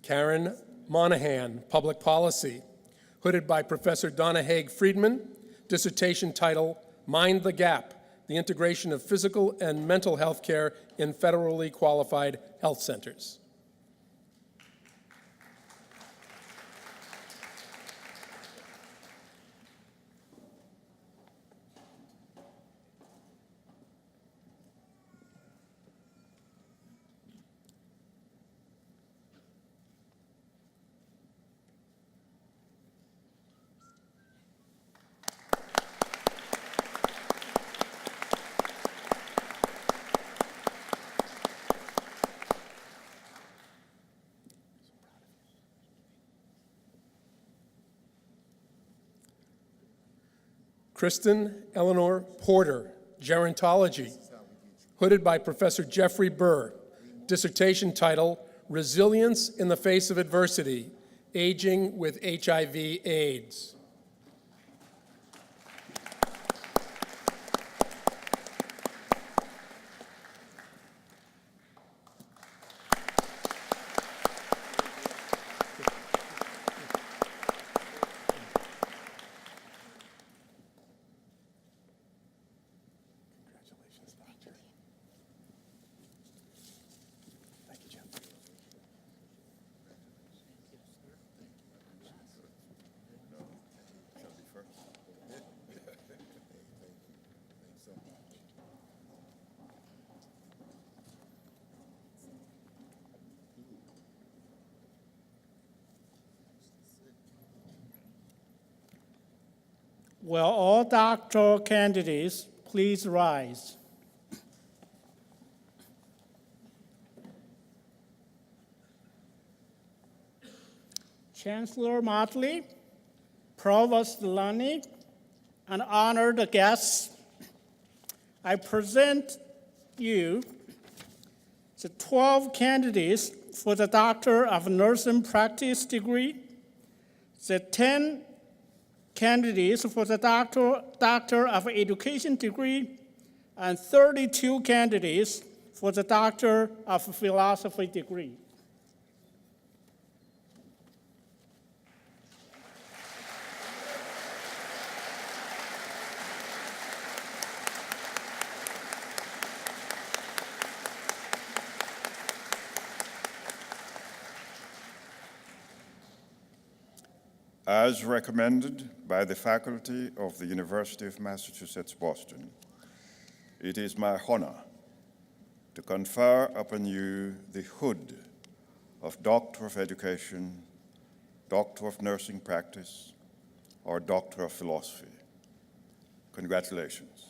Karen Monahan, Public Policy, hooded by Professor Donna Haig Friedman. Dissertation title, Mind the Gap, the Integration of Physical and Mental Health Care in Federally Qualified Health Centers. Kristen Eleanor Porter, Gerontology, hooded by Professor Jeffrey Burr. Dissertation title, Resilience in the Face of Adversity, Aging with HIV/AIDS. Will all doctoral candidates please rise? Chancellor Motley, Provost Lunny, and honored guests, I present you the 12 candidates for the Doctor of Nursing Practice degree, the 10 candidates for the Doctor of Education degree, and 32 candidates for the Doctor of Philosophy degree. As recommended by the faculty of the University of Massachusetts, Boston, it is my honor to confer upon you the hood of Doctor of Education, Doctor of Nursing Practice, or Doctor of Philosophy. Congratulations.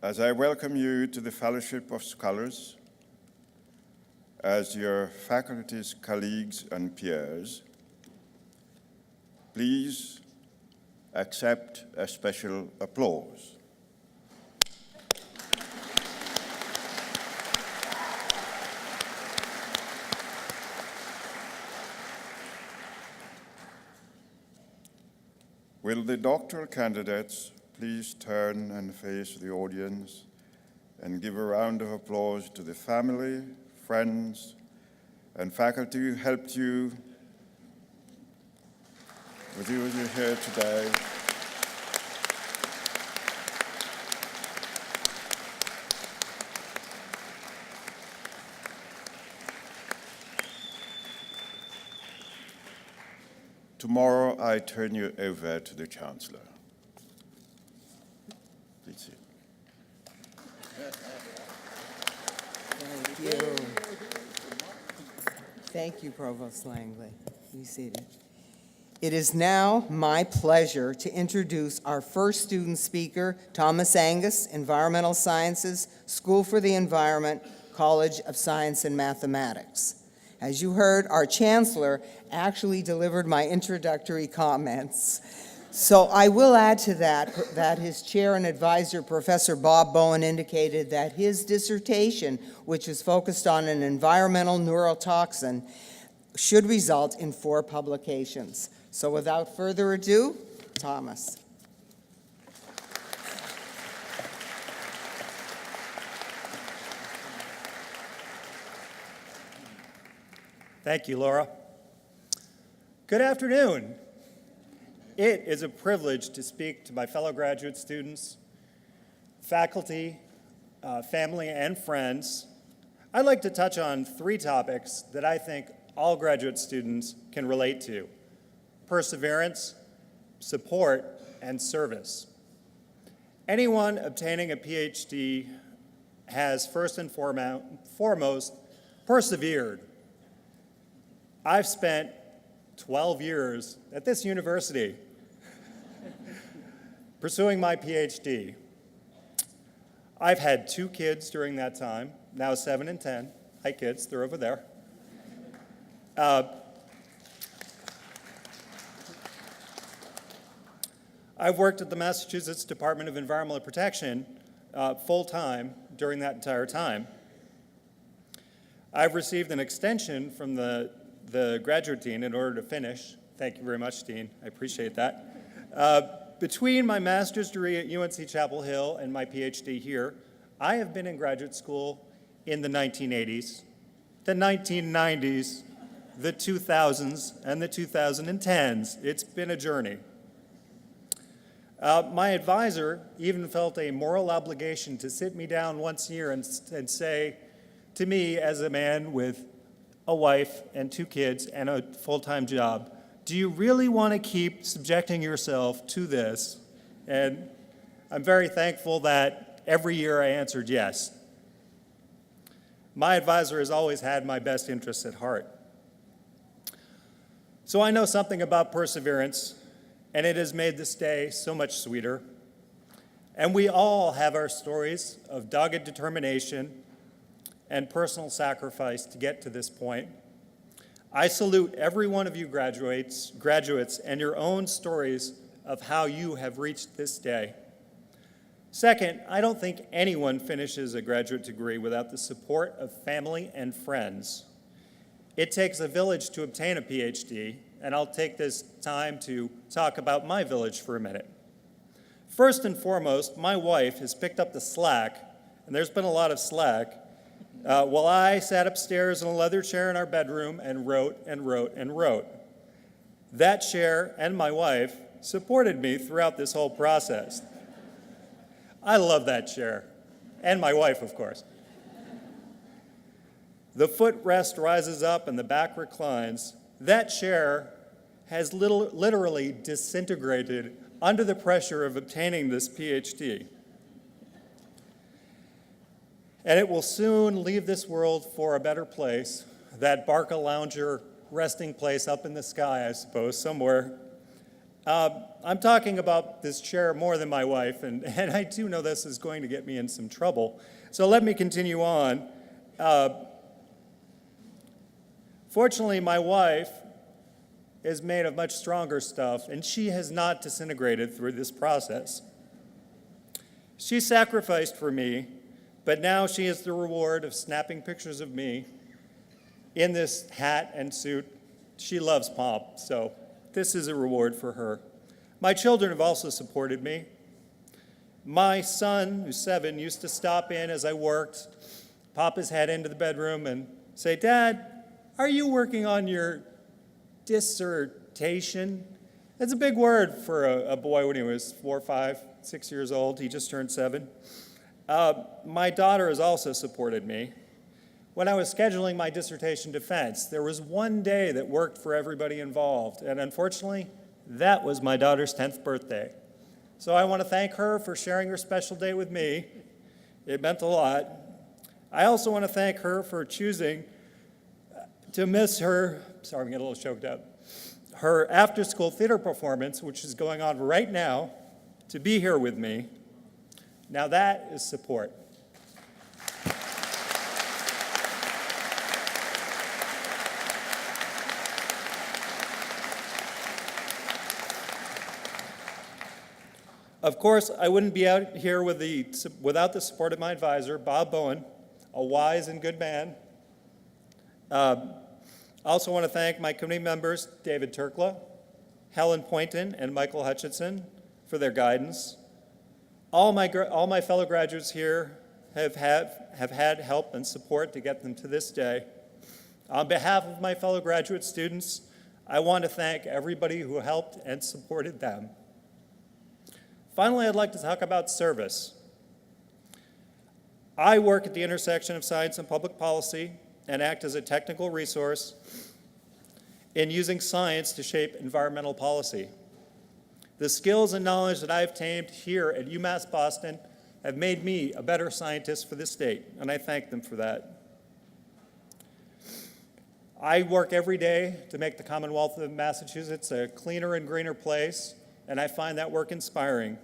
As I welcome you to the Fellowship of Scholars, as your faculty's colleagues and peers, please accept a special applause. Will the doctoral candidates please turn and face the audience and give a round of applause to the family, friends, and faculty who helped you with you as you're here today. Tomorrow, I turn you over to the Chancellor. Please sit. Thank you. Thank you, Provost Langley. Be seated. It is now my pleasure to introduce our first student speaker, Thomas Angus, Environmental Sciences, School for the Environment, College of Science and Mathematics. As you heard, our Chancellor actually delivered my introductory comments. So I will add to that his chair and advisor, Professor Bob Bowen, indicated that his dissertation, which is focused on an environmental neurotoxin, should result in 4 publications. So without further ado, Thomas. Thank you, Laura. Good afternoon. It is a privilege to speak to my fellow graduate students, faculty, family, and friends. I'd like to touch on 3 topics that I think all graduate students can relate to: perseverance, support, and service. Anyone obtaining a PhD has first and foremost persevered. I've spent 12 years at this university pursuing my PhD. I've had 2 kids during that time, now 7 and 10. Hi, kids, they're over there. I've worked at the Massachusetts Department of Environmental Protection full-time during that entire time. I've received an extension from the graduate dean in order to finish. Thank you very much, Dean. I appreciate that. Between my master's degree at UNC Chapel Hill and my PhD here, I have been in graduate school in the 1980s, the 1990s, the 2000s, and the 2010s. It's been a journey. My advisor even felt a moral obligation to sit me down once a year and say to me, as a man with a wife, and 2 kids, and a full-time job. Do you really want to keep subjecting yourself to this? And I'm very thankful that every year I answered yes. My advisor has always had my best interests at heart. So I know something about perseverance, and it has made this day so much sweeter. And we all have our stories of dogged determination and personal sacrifice to get to this point. I salute every one of you graduates, and your own stories of how you have reached this day. Second, I don't think anyone finishes a graduate degree without the support of family and friends. It takes a village to obtain a PhD, and I'll take this time to talk about my village for a minute. First and foremost, my wife has picked up the slack, and there's been a lot of slack, while I sat upstairs in a leather chair in our bedroom and wrote and wrote and wrote. That chair and my wife supported me throughout this whole process. I love that chair, and my wife, of course. The footrest rises up and the back reclines. That chair has literally disintegrated under the pressure of obtaining this PhD. And it will soon leave this world for a better place, that Barca Lounger resting place up in the sky, I suppose, somewhere. I'm talking about this chair more than my wife, and I do know this is going to get me in some trouble. So let me continue on. Fortunately, my wife is made of much stronger stuff, and she has not disintegrated through this process. She sacrificed for me, but now she has the reward of snapping pictures of me in this hat and suit. She loves pomp, so this is a reward for her. My children have also supported me. My son, who's 7, used to stop in as I worked, pop his head into the bedroom and say, "Dad, are you working on your dissertation?" That's a big word for a boy when he was 4, 5, 6 years old. He just turned 7. My daughter has also supported me. When I was scheduling my dissertation defense, there was one day that worked for everybody involved, and unfortunately, that was my daughter's 10th birthday. So I want to thank her for sharing her special day with me. It meant a lot. I also want to thank her for choosing to miss her, sorry, I'm getting a little choked up, her after-school theater performance, which is going on right now, to be here with me. Now that is support. Of course, I wouldn't be out here without the support of my advisor, Bob Bowen, a wise and good man. I also want to thank my committee members, David Turkla, Helen Poynton, and Michael Hutchinson, for their guidance. All my fellow graduates here have had help and support to get them to this day. On behalf of my fellow graduate students, I want to thank everybody who helped and supported them. Finally, I'd like to talk about service. I work at the intersection of science and public policy and act as a technical resource in using science to shape environmental policy. The skills and knowledge that I've obtained here at UMass Boston have made me a better scientist for the state, and I thank them for that. I work every day to make the Commonwealth of Massachusetts a cleaner and greener place, and I find that work inspiring.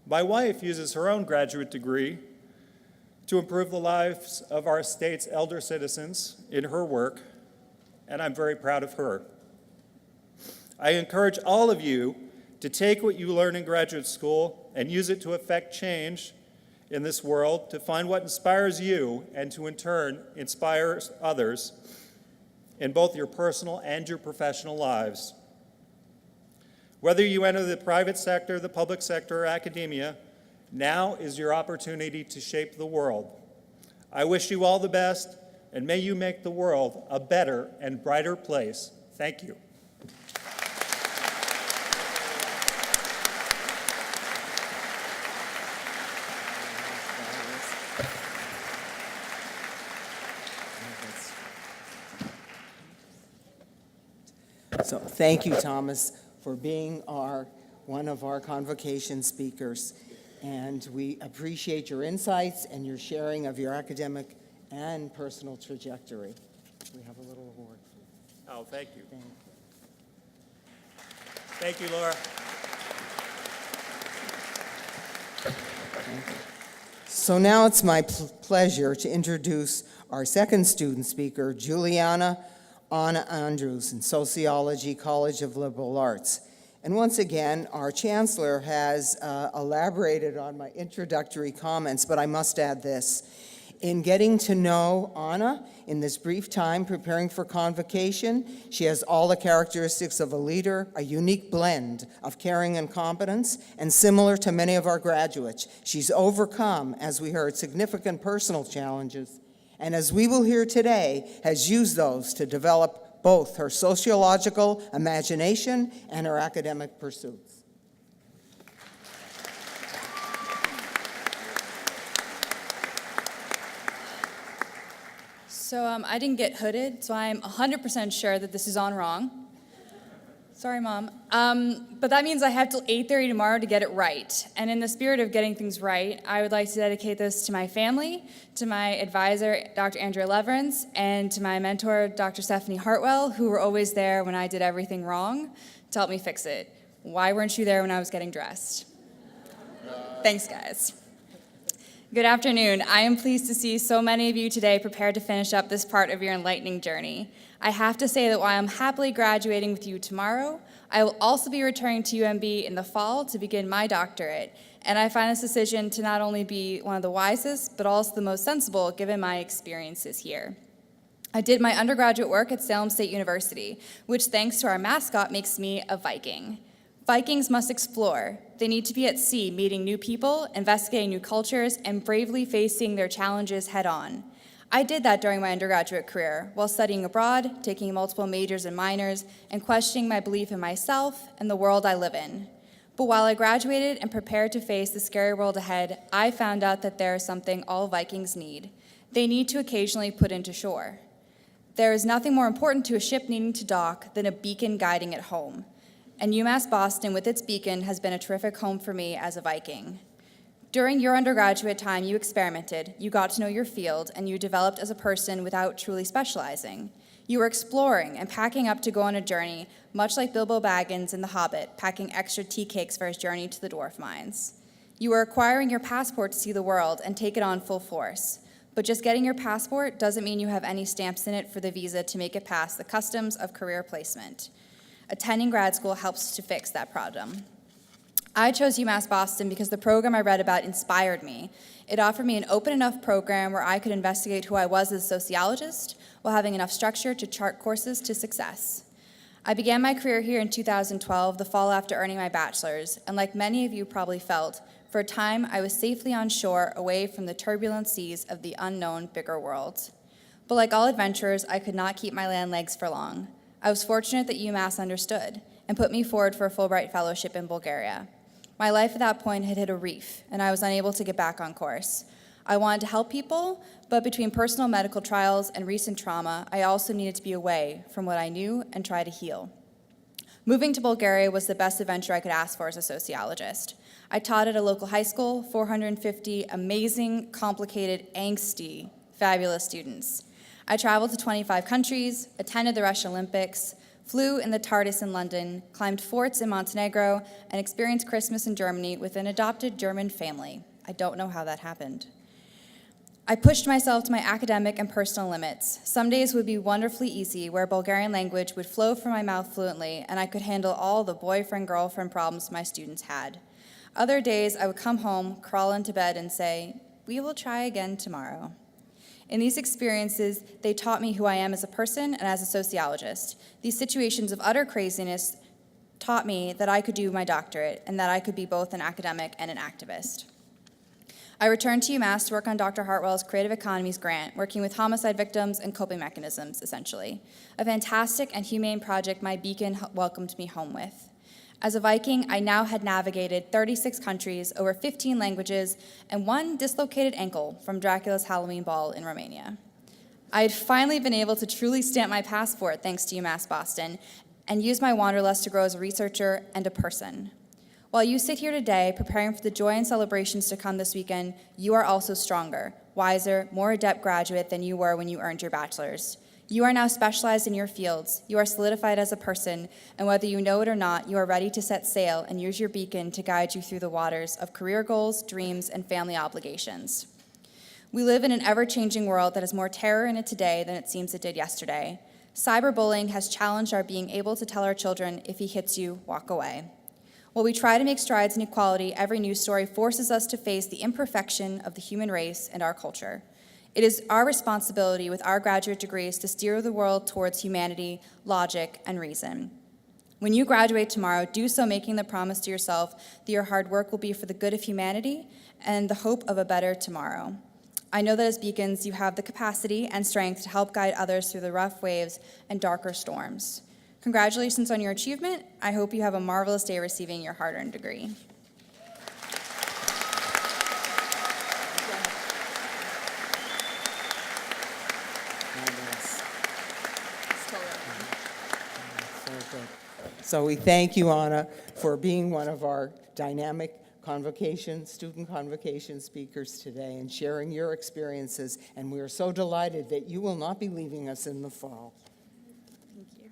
My wife uses her own graduate degree to improve the lives of our state's elder citizens in her work, and I'm very proud of her. I encourage all of you to take what you learn in graduate school and use it to affect change in this world, to find what inspires you, and to in turn inspire others in both your personal and your professional lives. Whether you enter the private sector, the public sector, or academia, now is your opportunity to shape the world. I wish you all the best, and may you make the world a better and brighter place. Thank you. So thank you, Thomas, for being one of our convocation speakers. And we appreciate your insights and your sharing of your academic and personal trajectory. We have a little award. Oh, thank you. Thank you. Thank you, Laura. So now it's my pleasure to introduce our second student speaker, Juliana Anna Andrews in Sociology, College of Liberal Arts. And once again, our chancellor has elaborated on my introductory comments, but I must add this. In getting to know Anna in this brief time preparing for convocation, she has all the characteristics of a leader, a unique blend of caring and competence, and similar to many of our graduates, she's overcome, as we heard, significant personal challenges, and as we will hear today, has used those to develop both her sociological imagination and her academic pursuits. So I didn't get hooded, so I'm 100% sure that this is on wrong. Sorry, Mom. But that means I have till 8:30 tomorrow to get it right. And in the spirit of getting things right, I would like to dedicate this to my family, to my advisor, Dr. Andrea Leverance, and to my mentor, Dr. Stephanie Hartwell, who were always there when I did everything wrong to help me fix it. Why weren't you there when I was getting dressed? Thanks, guys. Good afternoon. I am pleased to see so many of you today prepared to finish up this part of your enlightening journey. I have to say that while I'm happily graduating with you tomorrow, I will also be returning to UMB in the fall to begin my doctorate, and I find this decision to not only be one of the wisest, but also the most sensible given my experiences here. I did my undergraduate work at Salem State University, which thanks to our mascot makes me a Viking. Vikings must explore. They need to be at sea, meeting new people, investigating new cultures, and bravely facing their challenges head-on. I did that during my undergraduate career, while studying abroad, taking multiple majors and minors, and questioning my belief in myself and the world I live in. But while I graduated and prepared to face the scary world ahead, I found out that there is something all Vikings need. They need to occasionally put into shore. There is nothing more important to a ship needing to dock than a beacon guiding it home. And UMass Boston, with its beacon, has been a terrific home for me as a Viking. During your undergraduate time, you experimented, you got to know your field, and you developed as a person without truly specializing. You were exploring and packing up to go on a journey, much like Bilbo Baggins in The Hobbit, packing extra tea cakes for his journey to the dwarf mines. You were acquiring your passport to see the world and take it on full force. But just getting your passport doesn't mean you have any stamps in it for the visa to make it past the customs of career placement. Attending grad school helps to fix that problem. I chose UMass Boston because the program I read about inspired me. It offered me an open enough program where I could investigate who I was as a sociologist while having enough structure to chart courses to success. I began my career here in 2012, the fall after earning my bachelor's, and like many of you probably felt, for a time I was safely on shore away from the turbulent seas of the unknown bigger world. But like all adventurers, I could not keep my land legs for long. I was fortunate that UMass understood and put me forward for a Fulbright fellowship in Bulgaria. My life at that point had hit a reef, and I was unable to get back on course. I wanted to help people, but between personal medical trials and recent trauma, I also needed to be away from what I knew and try to heal. Moving to Bulgaria was the best adventure I could ask for as a sociologist. I taught at a local high school, 450 amazing, complicated, angsty, fabulous students. I traveled to 25 countries, attended the Russian Olympics, flew in the TARDIS in London, climbed forts in Montenegro, and experienced Christmas in Germany with an adopted German family. I don't know how that happened. I pushed myself to my academic and personal limits. Some days would be wonderfully easy, where Bulgarian language would flow from my mouth fluently, and I could handle all the boyfriend-girlfriend problems my students had. Other days, I would come home, crawl into bed, and say, "We will try again tomorrow." In these experiences, they taught me who I am as a person and as a sociologist. These situations of utter craziness taught me that I could do my doctorate and that I could be both an academic and an activist. I returned to UMass to work on Dr. Hartwell's Creative Economies grant, working with homicide victims and coping mechanisms, essentially. A fantastic and humane project my beacon welcomed me home with. As a Viking, I now had navigated 36 countries, over 15 languages, and one dislocated ankle from Dracula's Halloween ball in Romania. I had finally been able to truly stamp my passport thanks to UMass Boston, and use my wanderlust to grow as a researcher and a person. While you sit here today preparing for the joy and celebrations to come this weekend, you are also stronger, wiser, more adept graduate than you were when you earned your bachelor's. You are now specialized in your fields. You are solidified as a person, and whether you know it or not, you are ready to set sail and use your beacon to guide you through the waters of career goals, dreams, and family obligations. We live in an ever-changing world that has more terror in it today than it seems it did yesterday. Cyberbullying has challenged our being able to tell our children, if he hits you, walk away. While we try to make strides in equality, every news story forces us to face the imperfection of the human race and our culture. It is our responsibility with our graduate degrees to steer the world towards humanity, logic, and reason. When you graduate tomorrow, do so making the promise to yourself that your hard work will be for the good of humanity and the hope of a better tomorrow. I know that as beacons, you have the capacity and strength to help guide others through the rough waves and darker storms. Congratulations on your achievement. I hope you have a marvelous day receiving your hard-earned degree. So we thank you, Anna, for being one of our dynamic student convocation speakers today and sharing your experiences. And we are so delighted that you will not be leaving us in the fall. Thank you.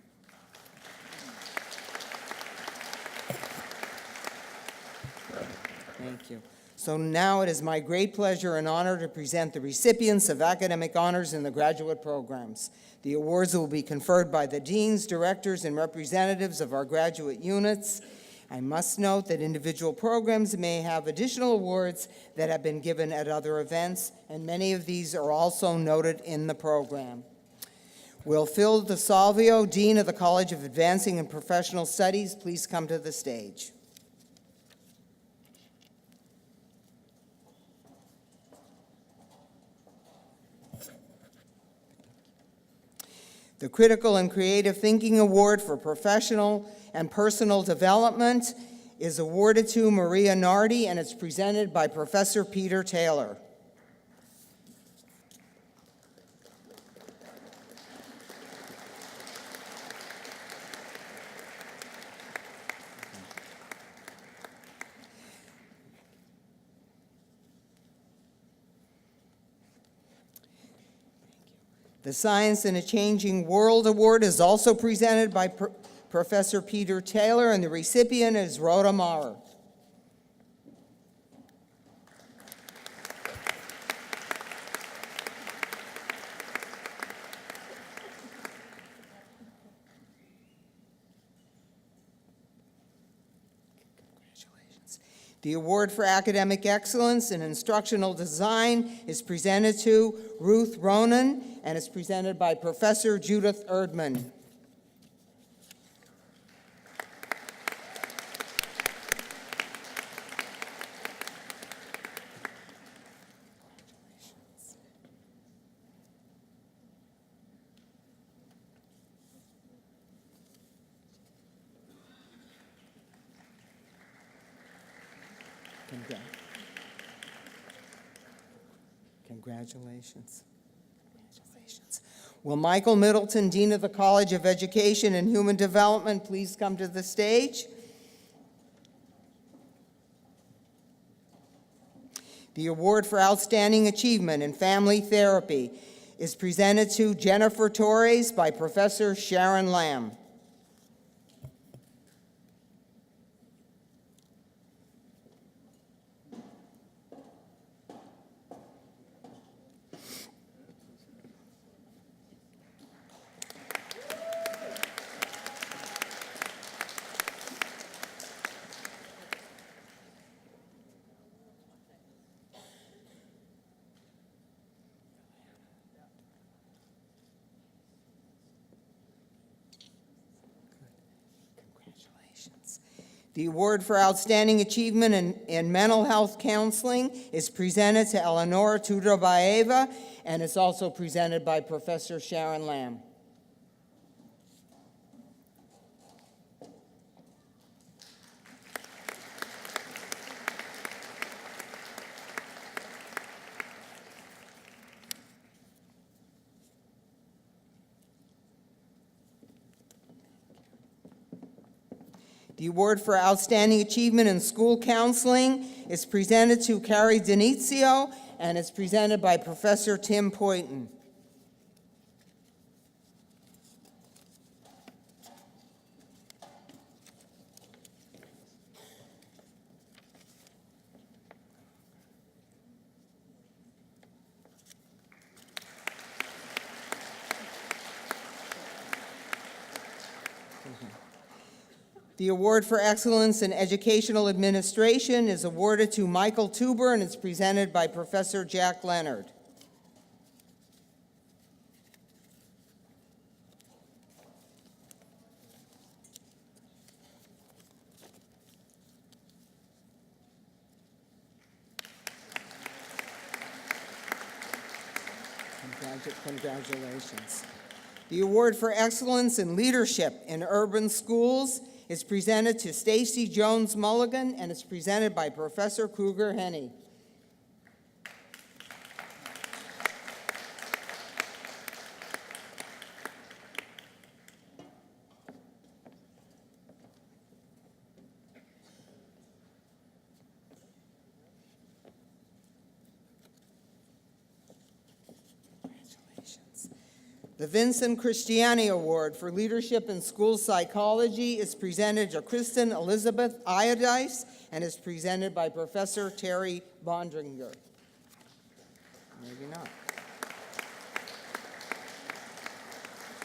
Thank you. So now it is my great pleasure and honor to present the recipients of academic honors in the graduate programs. The awards will be conferred by the deans, directors, and representatives of our graduate units. I must note that individual programs may have additional awards that have been given at other events, and many of these are also noted in the program. Will Phil DeSalvio, Dean of the College of Advancing and Professional Studies, please come to the stage. The Critical and Creative Thinking Award for Professional and Personal Development is awarded to Maria Nardi, and it's presented by Professor Peter Taylor. The Science in a Changing World Award is also presented by Professor Peter Taylor, and the recipient is Rhoda Maurer. The award for academic excellence in instructional design is presented to Ruth Ronan, and is presented by Professor Judith Erdman. Congratulations. Congratulations. Will Michael Middleton, Dean of the College of Education and Human Development, please come to the stage? The award for Outstanding Achievement in Family Therapy is presented to Jennifer Torres by Professor Sharon Lamb. The award for Outstanding Achievement in Mental Health Counseling is presented to Eleonora Tudorbaeva, and it's also presented by Professor Sharon Lamb. The award for Outstanding Achievement in School Counseling is presented to Carrie Denizio, and it's presented by Professor Tim Poyton. The award for excellence in educational administration is awarded to Michael Tuber, and it's presented by Professor Jack Leonard. Congratulations. The award for excellence in leadership in urban schools is presented to Stacy Jones Mulligan, and it's presented by Professor Kruger Henney. The Vincent Christiani Award for Leadership in School Psychology is presented to Kristen Elizabeth Iodice, and is presented by Professor Terry Bondringer. Maybe not.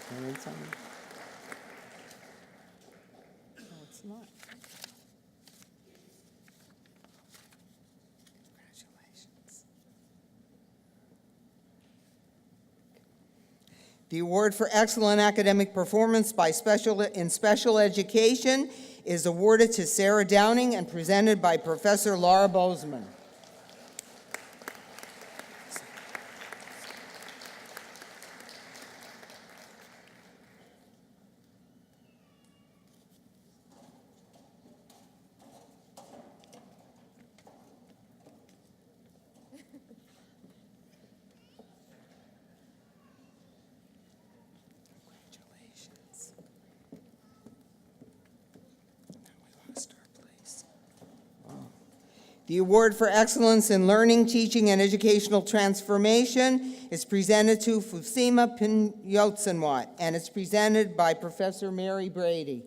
Can you tell me? No, it's not. Congratulations. The award for excellent academic performance in special education is awarded to Sarah Downing and presented by Professor Laura Bozeman. The award for excellence in learning, teaching, and educational transformation is presented to Fusima Pinyotsanwat, and it's presented by Professor Mary Brady.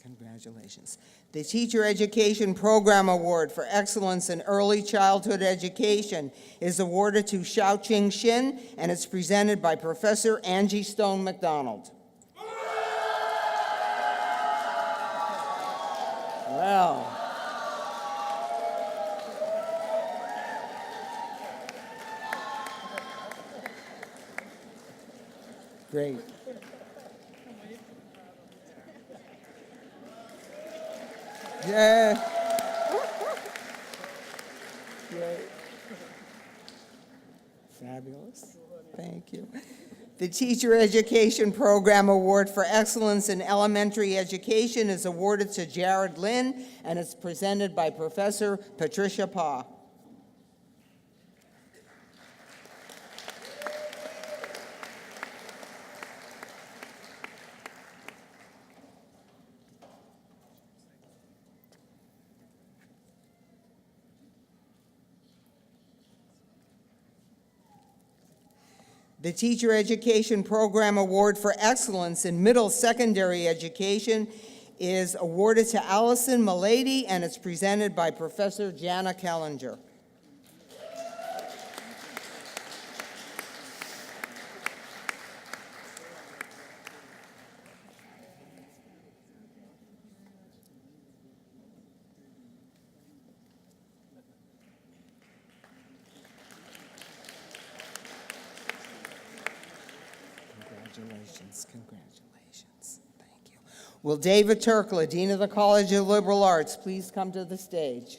Congratulations. The Teacher Education Program Award for Excellence in Early Childhood Education is awarded to Xiaoqing Xin, and it's presented by Professor Angie Stone McDonald. Well. Great. Yeah. Great. Fabulous. Thank you. The Teacher Education Program Award for Excellence in Elementary Education is awarded to Jared Lynn, and it's presented by Professor Patricia Pa. The Teacher Education Program Award for Excellence in Middle Secondary Education is awarded to Allison Milady, and it's presented by Professor Jana Kellinger. Congratulations, congratulations. Thank you. Will David Turkla, Dean of the College of Liberal Arts, please come to the stage?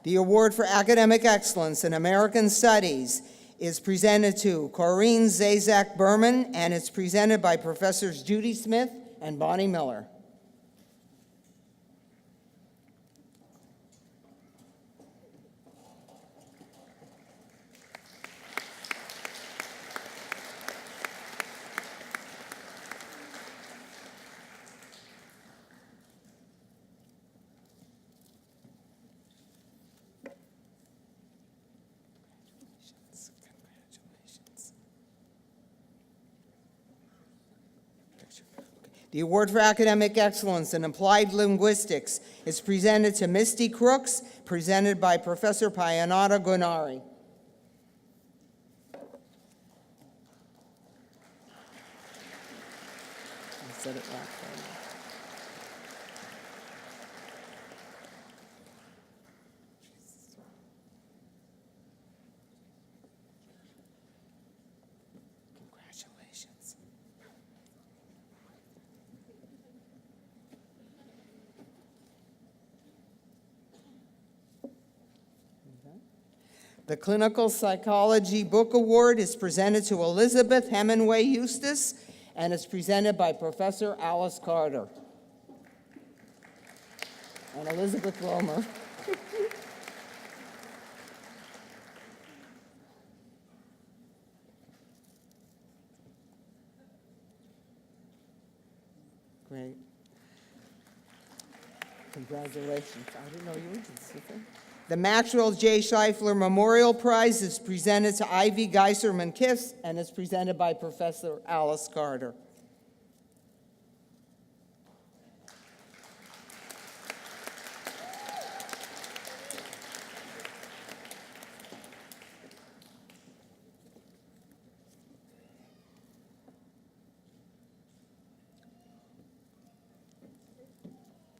The award for academic excellence in American Studies is presented to Corinne Zazak Berman, and it's presented by Professors Judy Smith and Bonnie Miller. The award for academic excellence in applied linguistics is presented to Misty Crooks, presented by Professor Payanata Gunari. I said it last time. Congratulations. The Clinical Psychology Book Award is presented to Elizabeth Hemingway Eustace, and is presented by Professor Alice Carter and Elizabeth Romer. Great. Congratulations. I didn't know you were just sitting. The Maxwell J. Scheifler Memorial Prize is presented to Ivy Geiserman-Kiss and is presented by Professor Alice Carter.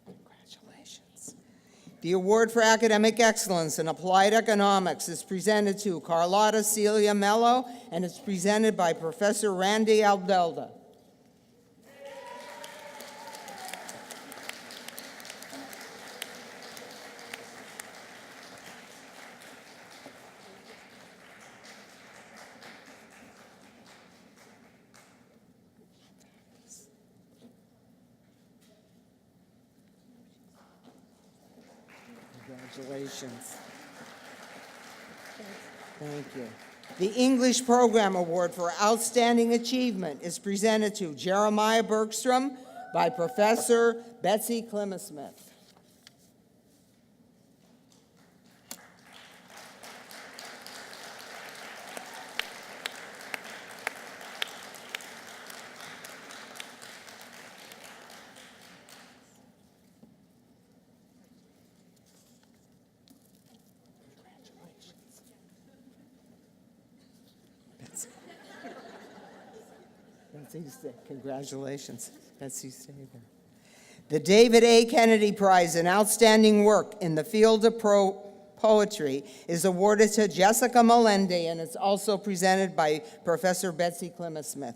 Congratulations. The award for academic excellence in applied economics is presented to Carlotta Celia Mello, and it's presented by Professor Randy Albelda. Congratulations. Thank you. The English Program Award for Outstanding Achievement is presented to Jeremiah Bergstrom by Professor Betsy Clemmer-Smith. Congratulations. Betsy, stay there. The David A. Kennedy Prize in Outstanding Work in the Field of Poetry is awarded to Jessica Melendi, and it's also presented by Professor Betsy Clemmer-Smith.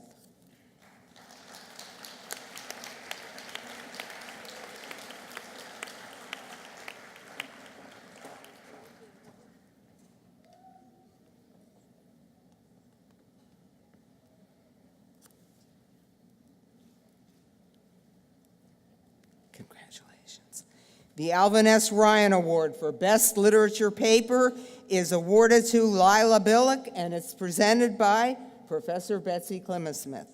Congratulations. The Alvin S. Ryan Award for Best Literature Paper is awarded to Lila Billick, and it's presented by Professor Betsy Clemmer-Smith.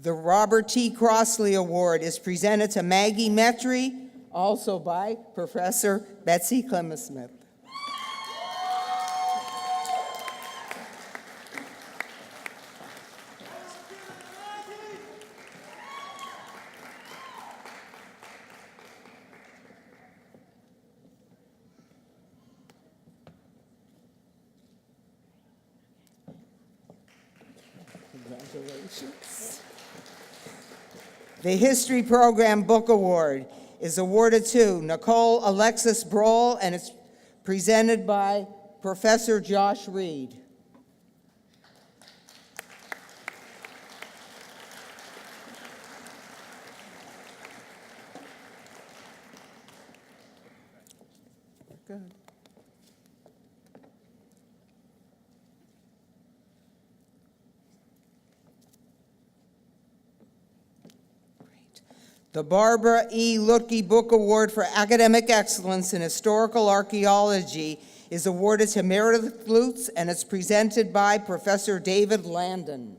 The Robert T. Crossley Award is presented to Maggie Metry, also by Professor Betsy Clemmer-Smith. Congratulations. The History Program Book Award is awarded to Nicole Alexis Broll, and it's presented by Professor Josh Reed. Good. The Barbara E. Lutke Book Award for Academic Excellence in Historical Archaeology is awarded to Meredith Lutz, and it's presented by Professor David Landon.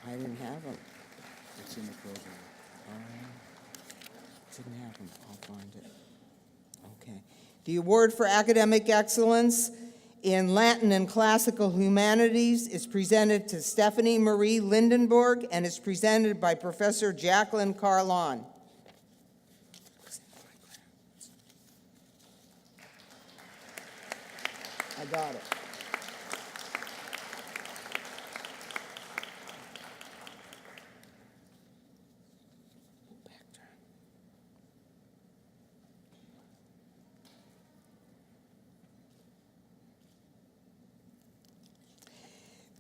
I didn't have them. It's in the program. Didn't have them. I'll find it. Okay. The award for academic excellence in Latin and classical humanities is presented to Stephanie Marie Lindenberg and is presented by Professor Jacqueline Carlon. I got it.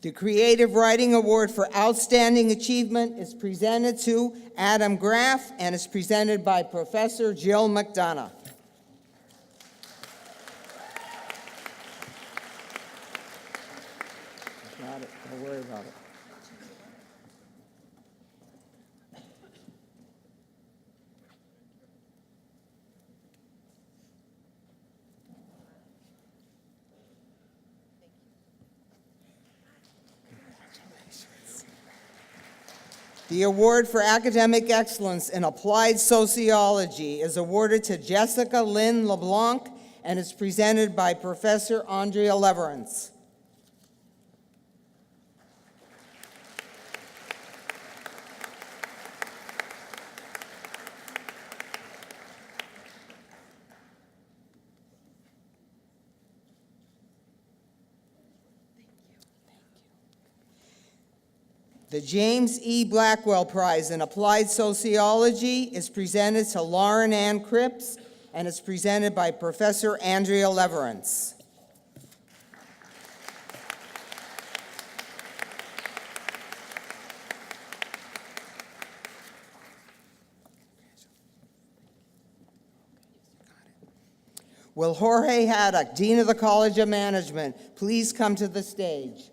The Creative Writing Award for Outstanding Achievement is presented to Adam Graff and is presented by Professor Jill McDonough. Got it. Don't worry about it. The award for academic excellence in applied sociology is awarded to Jessica Lynn LeBlanc and is presented by Professor Andrea Leverance. The James E. Blackwell Prize in Applied Sociology is presented to Lauren Ann Cripps and is presented by Professor Andrea Leverance. Will Jorge Haddock, Dean of the College of Management, please come to the stage?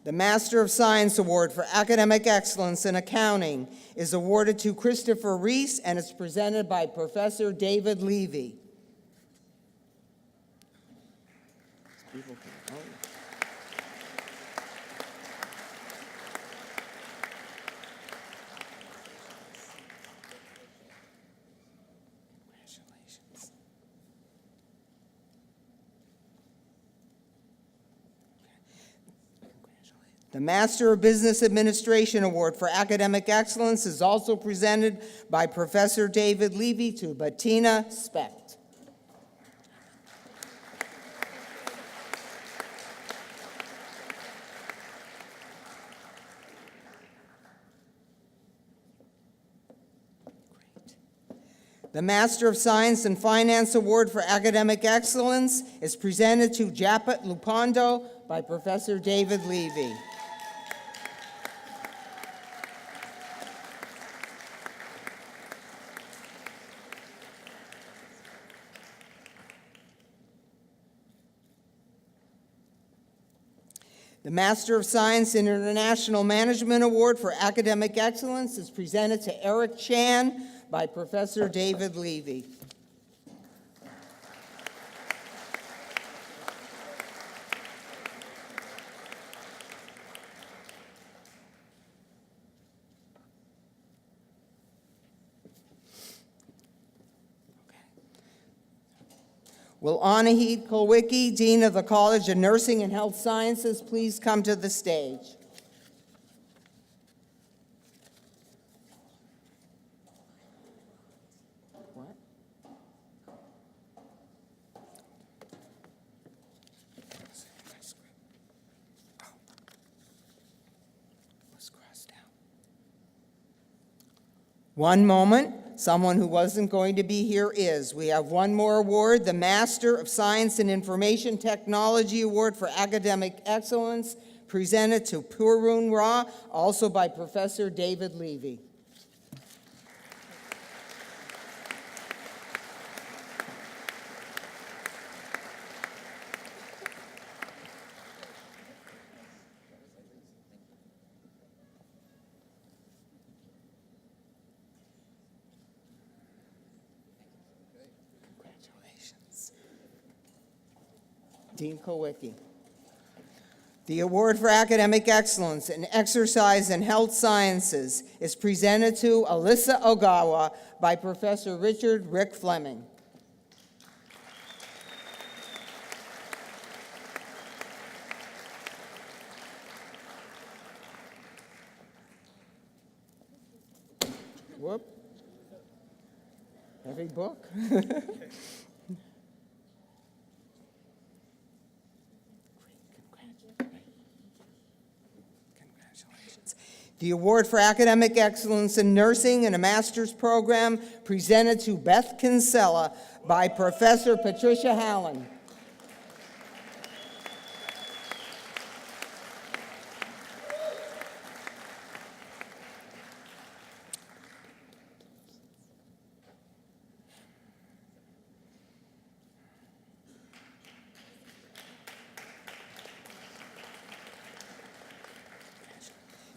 The Master of Science Award for Academic Excellence in Accounting is awarded to Christopher Reese and is presented by Professor David Levy. The Master of Business Administration Award for Academic Excellence is also presented by Professor David Levy to Bettina Specht. The Master of Science and Finance Award for Academic Excellence is presented to Japet Lupando by Professor David Levy. The Master of Science in International Management Award for Academic Excellence is presented to Eric Chan by Professor David Levy. Will Anahid Kulwicki, Dean of the College of Nursing and Health Sciences, please come to the stage? What? One moment. Someone who wasn't going to be here is. We have one more award, the Master of Science and Information Technology Award for Academic Excellence, presented to Purun Ra, also by Professor David Levy. Dean Kulwicki. The award for academic excellence in exercise and health sciences is presented to Alyssa Ogawa by Professor Richard Rick Fleming. Whoop. Heavy book. The award for academic excellence in nursing and a master's program presented to Beth Kinsella by Professor Patricia Hallen.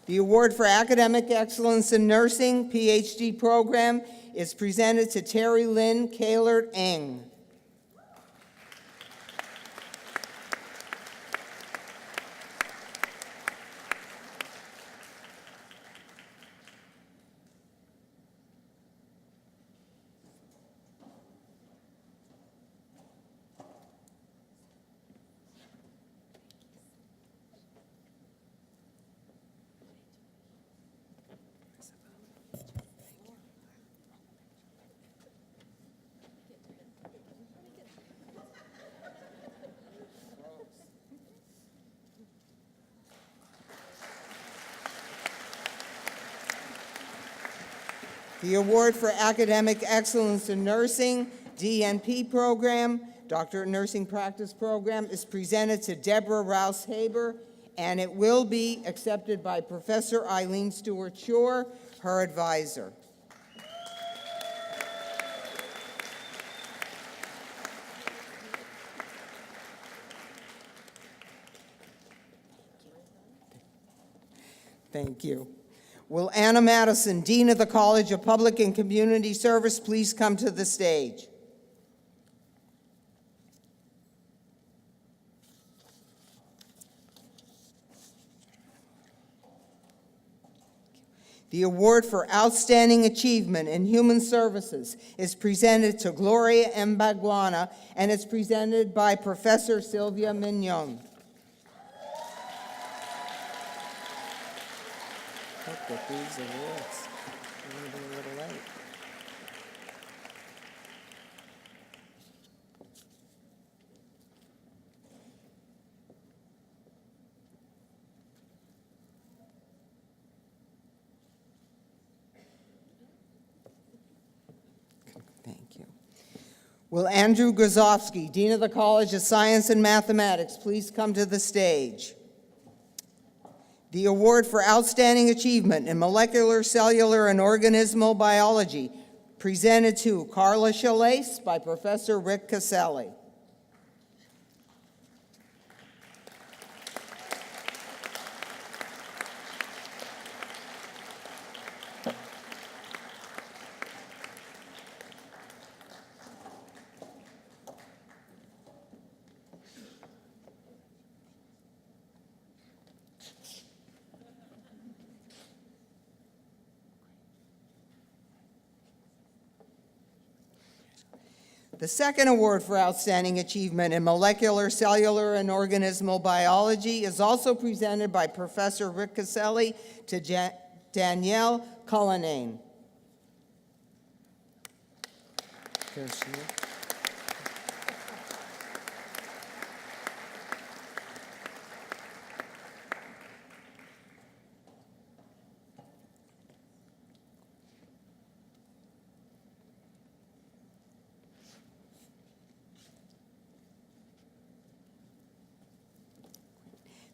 The award for academic excellence in nursing, PhD program, is presented to Terry Lynn Kahlert-Eng. The award for academic excellence in nursing, DNP program, Doctorate of Nursing Practice program, is presented to Deborah Rouse-Haber, and it will be accepted by Professor Eileen Stewart-Shore, her advisor. Thank you. Will Anna Madison, Dean of the College of Public and Community Service, please come to the stage? The award for outstanding achievement in human services is presented to Gloria Mbagwana, and it's presented by Professor Sylvia Mignon. Look at these awards. I'm gonna be a little late. Thank you. Will Andrew Grozovsky, Dean of the College of Science and Mathematics, please come to the stage? The award for outstanding achievement in molecular, cellular, and organismal biology, presented to Carla Chalace by Professor Rick Caselli. The second award for outstanding achievement in molecular, cellular, and organismal biology is also presented by Professor Rick Caselli to Danielle Cullinane. There she is.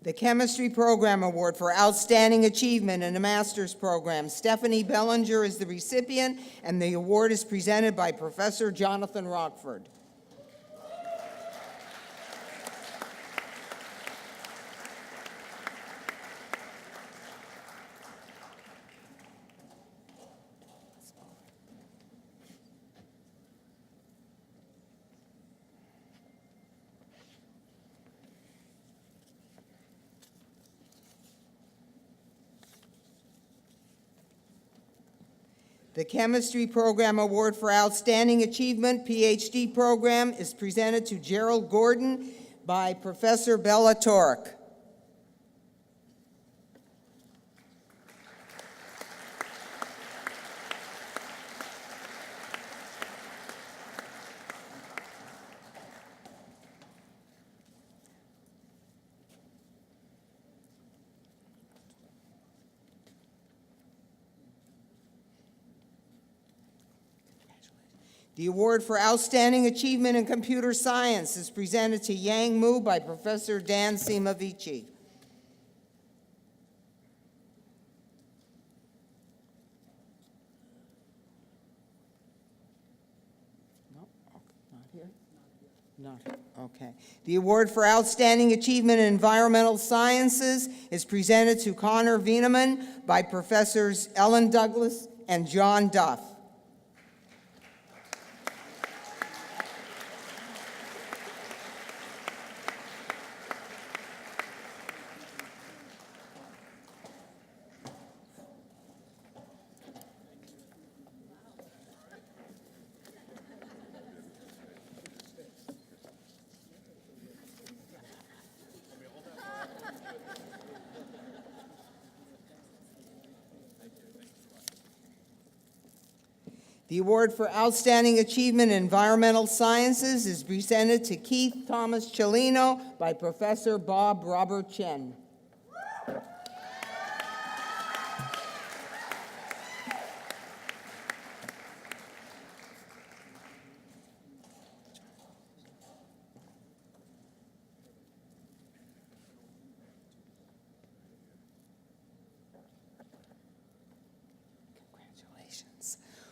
The Chemistry Program Award for Outstanding Achievement in a Master's Program. Stephanie Bellinger is the recipient, and the award is presented by Professor Jonathan Rockford. The Chemistry Program Award for Outstanding Achievement, PhD Program, is presented to Gerald Gordon by Professor Bella Torek. The award for Outstanding Achievement in Computer Science is presented to Yang Mu by Professor Dan Simavici. No, not here. Not here. Okay. The award for Outstanding Achievement in Environmental Sciences is presented to Connor Wieneman by Professors Ellen Douglas and John Duff. The award for Outstanding Achievement in Environmental Sciences is presented to Keith Thomas Cellino by Professor Bob Robert Chen.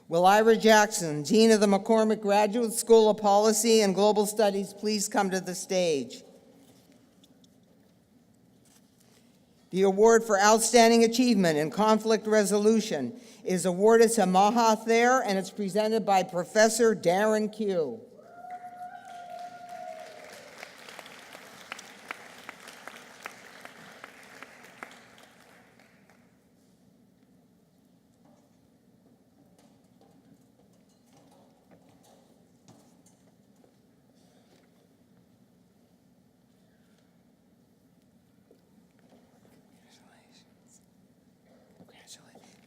Will Ira Jackson, Dean of the McCormick Graduate School of Policy and Global Studies, please come to the stage? The award for Outstanding Achievement in Conflict Resolution is awarded to Maha Thayer, and it's presented by Professor Darren Q.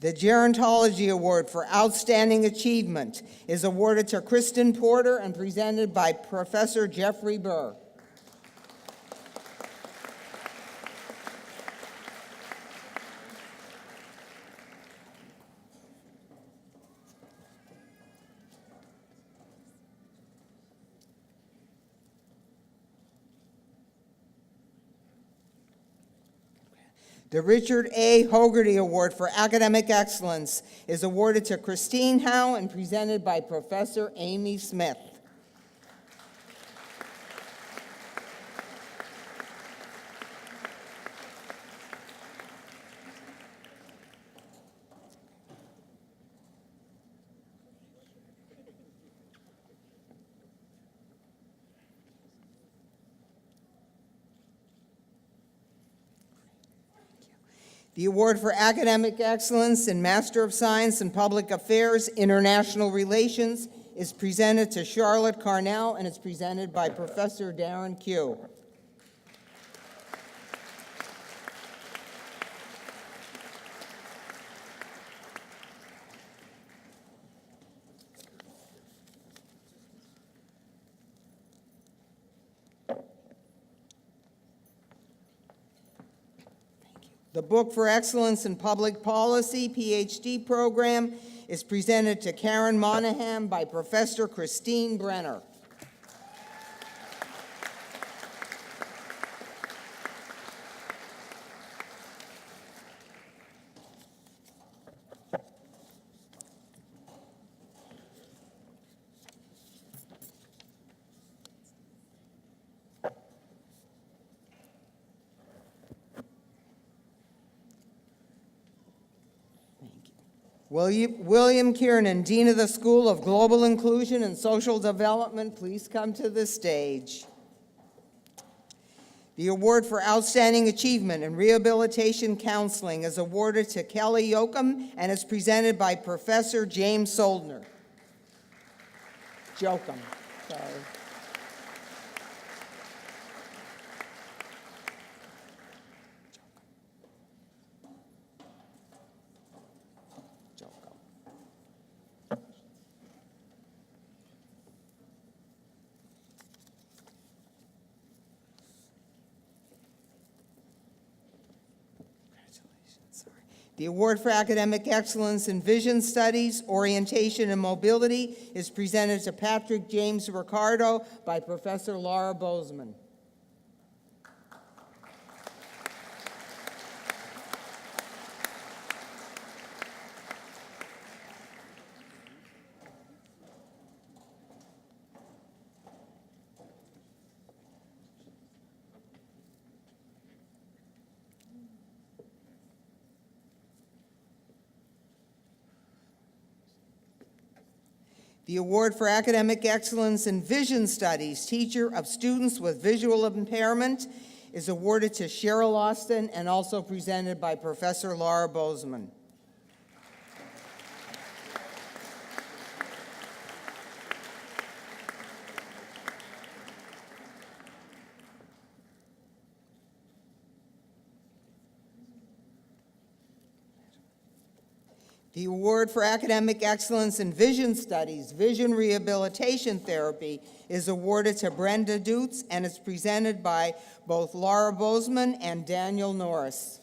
The Gerontology Award for Outstanding Achievement is awarded to Kristen Porter and presented by Professor Jeffrey Burr. The Richard A. Hogarty Award for Academic Excellence is awarded to Christine Howe and presented by Professor Amy Smith. The award for Academic Excellence in Master of Science in Public Affairs, International Relations is presented to Charlotte Carnell, and it's presented by Professor Darren Q. The Book for Excellence in Public Policy PhD program is presented to Karen Monahan by Professor Christine Brenner. William Kiernan, Dean of the School of Global Inclusion and Social Development, please come to the stage. The award for Outstanding Achievement in Rehabilitation Counseling is awarded to Kelly Yoakum and is presented by Professor James Soldner. Jokum, sorry. The award for Academic Excellence in Vision Studies, Orientation, and Mobility is presented to Patrick James Ricardo by Professor Laura Bozeman. The award for Academic Excellence in Vision Studies, Teacher of Students with Visual Impairment, is awarded to Cheryl Austin and also presented by Professor Laura Bozeman. The award for Academic Excellence in Vision Studies, Vision Rehabilitation Therapy, is awarded to Brenda Dutz and is presented by both Laura Bozeman and Daniel Norris.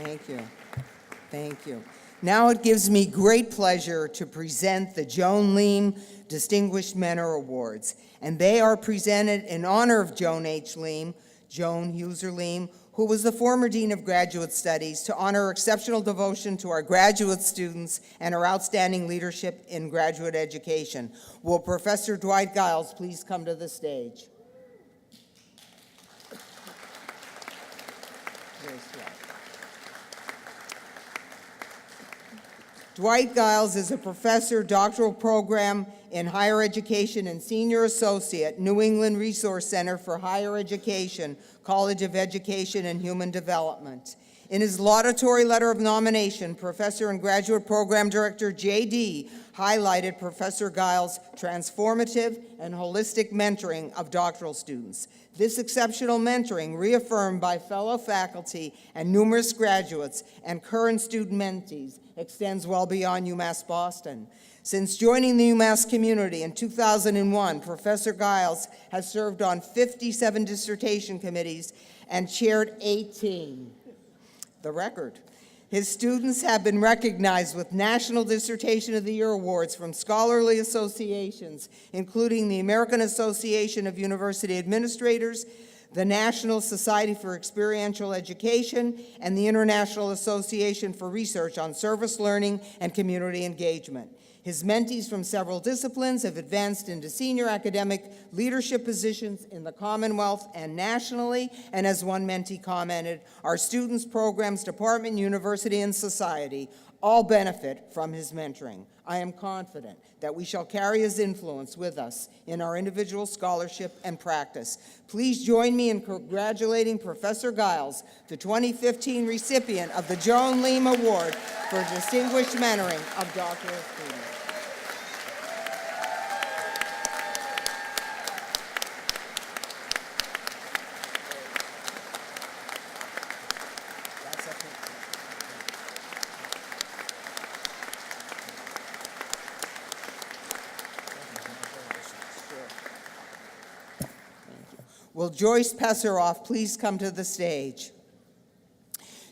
Thank you. Thank you. Now it gives me great pleasure to present the Joan Leem Distinguished Mentor Awards, and they are presented in honor of Joan H. Leem, Joan Huser Leem, who was the former Dean of Graduate Studies, to honor her exceptional devotion to our graduate students and her outstanding leadership in graduate education. Will Professor Dwight Giles please come to the stage? Dwight Giles is a professor, doctoral program in higher education and senior associate, New England Resource Center for Higher Education, College of Education and Human Development. In his laudatory letter of nomination, Professor and Graduate Program Director J.D. highlighted Professor Giles' transformative and holistic mentoring of doctoral students. This exceptional mentoring, reaffirmed by fellow faculty and numerous graduates and current student mentees, extends well beyond UMass Boston. Since joining the UMass community in 2001, Professor Giles has served on 57 dissertation committees and chaired 18, the record. His students have been recognized with National Dissertation of the Year awards from scholarly associations, including the American Association of University Administrators, the National Society for Experiential Education, and the International Association for Research on Service Learning and Community Engagement. His mentees from several disciplines have advanced into senior academic leadership positions in the Commonwealth and nationally, and as one mentee commented, our students, programs, department, university, and society all benefit from his mentoring. I am confident that we shall carry his influence with us in our individual scholarship and practice. Please join me in congratulating Professor Giles, the 2015 recipient of the Joan Leem Award for Distinguished Mentoring of Doctoral Students. Will Joyce Pesaroff please come to the stage?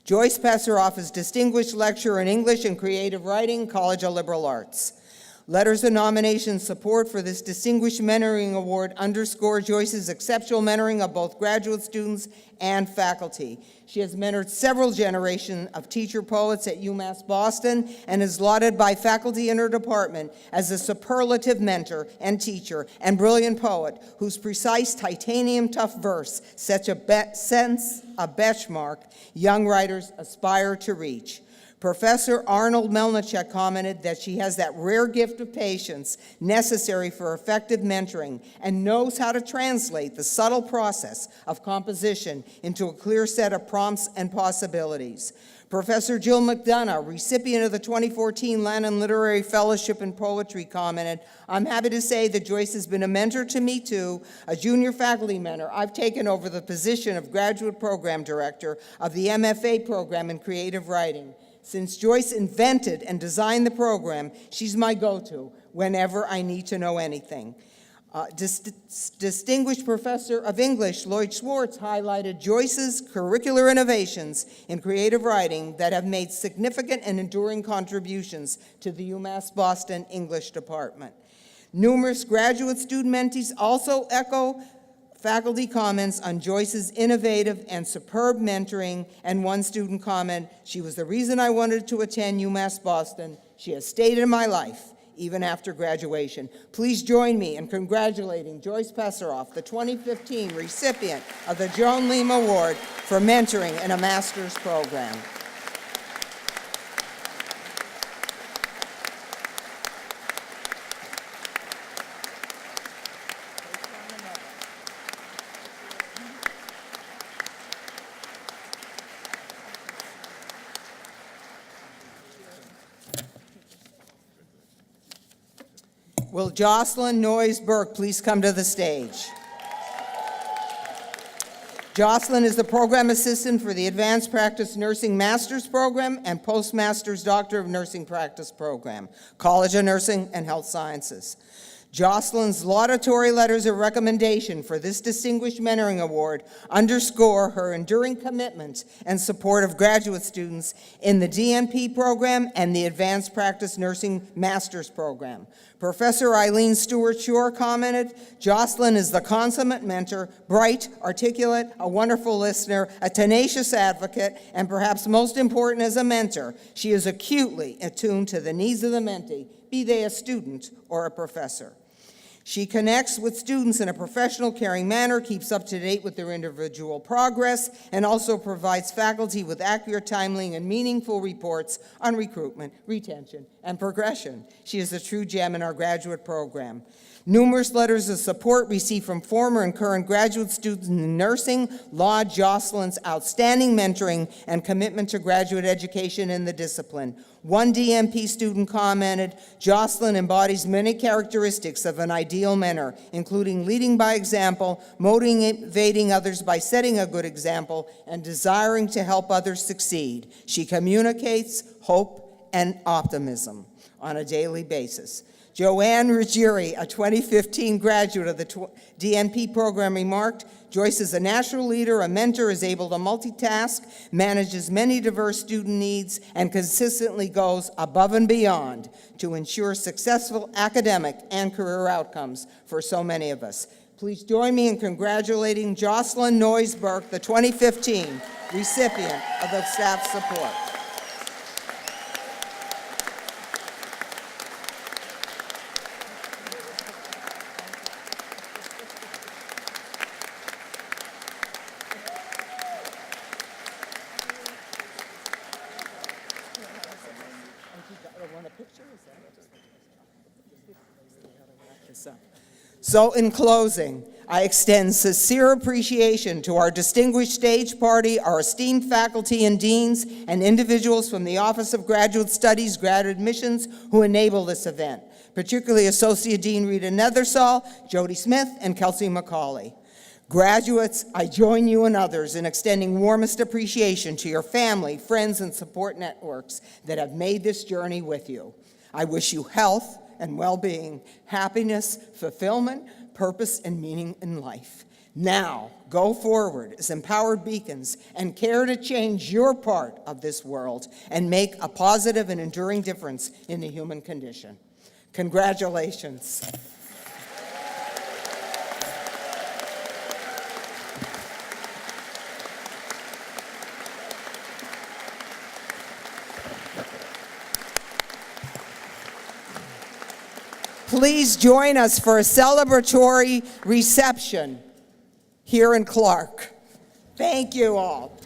Joyce Pesaroff is Distinguished Lecturer in English and Creative Writing, College of Liberal Arts. Letters of nomination support for this Distinguished Mentoring Award underscore Joyce's exceptional mentoring of both graduate students and faculty. She has mentored several generations of teacher poets at UMass Boston and is lauded by faculty in her department as a superlative mentor and teacher and brilliant poet whose precise titanium-tough verse sets a benchmark young writers aspire to reach. Professor Arnold Melnichuk commented that she has that rare gift of patience necessary for effective mentoring and knows how to translate the subtle process of composition into a clear set of prompts and possibilities. Professor Jill McDonough, recipient of the 2014 Lannan Literary Fellowship in Poetry, commented, "I'm happy to say that Joyce has been a mentor to me too, a junior faculty mentor. I've taken over the position of graduate program director of the MFA program in creative writing. Since Joyce invented and designed the program, she's my go-to whenever I need to know anything." Distinguished Professor of English Lloyd Schwartz highlighted Joyce's curricular innovations in creative writing that have made significant and enduring contributions to the UMass Boston English Department. Numerous graduate student mentees also echo faculty comments on Joyce's innovative and superb mentoring, and one student comment, "She was the reason I wanted to attend UMass Boston. She has stayed in my life, even after graduation." Please join me in congratulating Joyce Pesaroff, the 2015 recipient of the Joan Leem Award for mentoring in a master's program. Will Jocelyn Noyes Burke please come to the stage? Jocelyn is the program assistant for the Advanced Practice Nursing Master's Program and Postmaster's Doctor of Nursing Practice Program, College of Nursing and Health Sciences. Jocelyn's laudatory letters of recommendation for this Distinguished Mentoring Award underscore her enduring commitment and support of graduate students in the DNP program and the Advanced Practice Nursing Master's Program. Professor Eileen Stewart-Shore commented, "Jocelyn is the consummate mentor, bright, articulate, a wonderful listener, a tenacious advocate, and perhaps most important as a mentor, she is acutely attuned to the needs of the mentee, be they a student or a professor. She connects with students in a professional, caring manner, keeps up to date with their individual progress, and also provides faculty with accurate, timely, and meaningful reports on recruitment, retention, and progression. She is a true gem in our graduate program." Numerous letters of support received from former and current graduate students in nursing laud Jocelyn's outstanding mentoring and commitment to graduate education in the discipline. One DNP student commented, "Jocelyn embodies many characteristics of an ideal mentor, including leading by example, motivating others by setting a good example, and desiring to help others succeed. She communicates hope and optimism on a daily basis." Joanne Ruggieri, a 2015 graduate of the DNP program, remarked, "Joyce is a natural leader, a mentor, is able to multitask, manages many diverse student needs, and consistently goes above and beyond to ensure successful academic and career outcomes for so many of us." Please join me in congratulating Jocelyn Noyes Burke, the 2015 recipient of the staff support. So in closing, I extend sincere appreciation to our distinguished stage party, our esteemed faculty and deans, and individuals from the Office of Graduate Studies, Grad Admissions, who enable this event, particularly Associate Dean Rita Nethersall, Jody Smith, and Kelsey McCauley. Graduates, I join you and others in extending warmest appreciation to your family, friends, and support networks that have made this journey with you. I wish you health and well-being, happiness, fulfillment, purpose, and meaning in life. Now, go forward as empowered beacons and care to change your part of this world and make a positive and enduring difference in the human condition. Congratulations. Please join us for a celebratory reception here in Clark. Thank you all.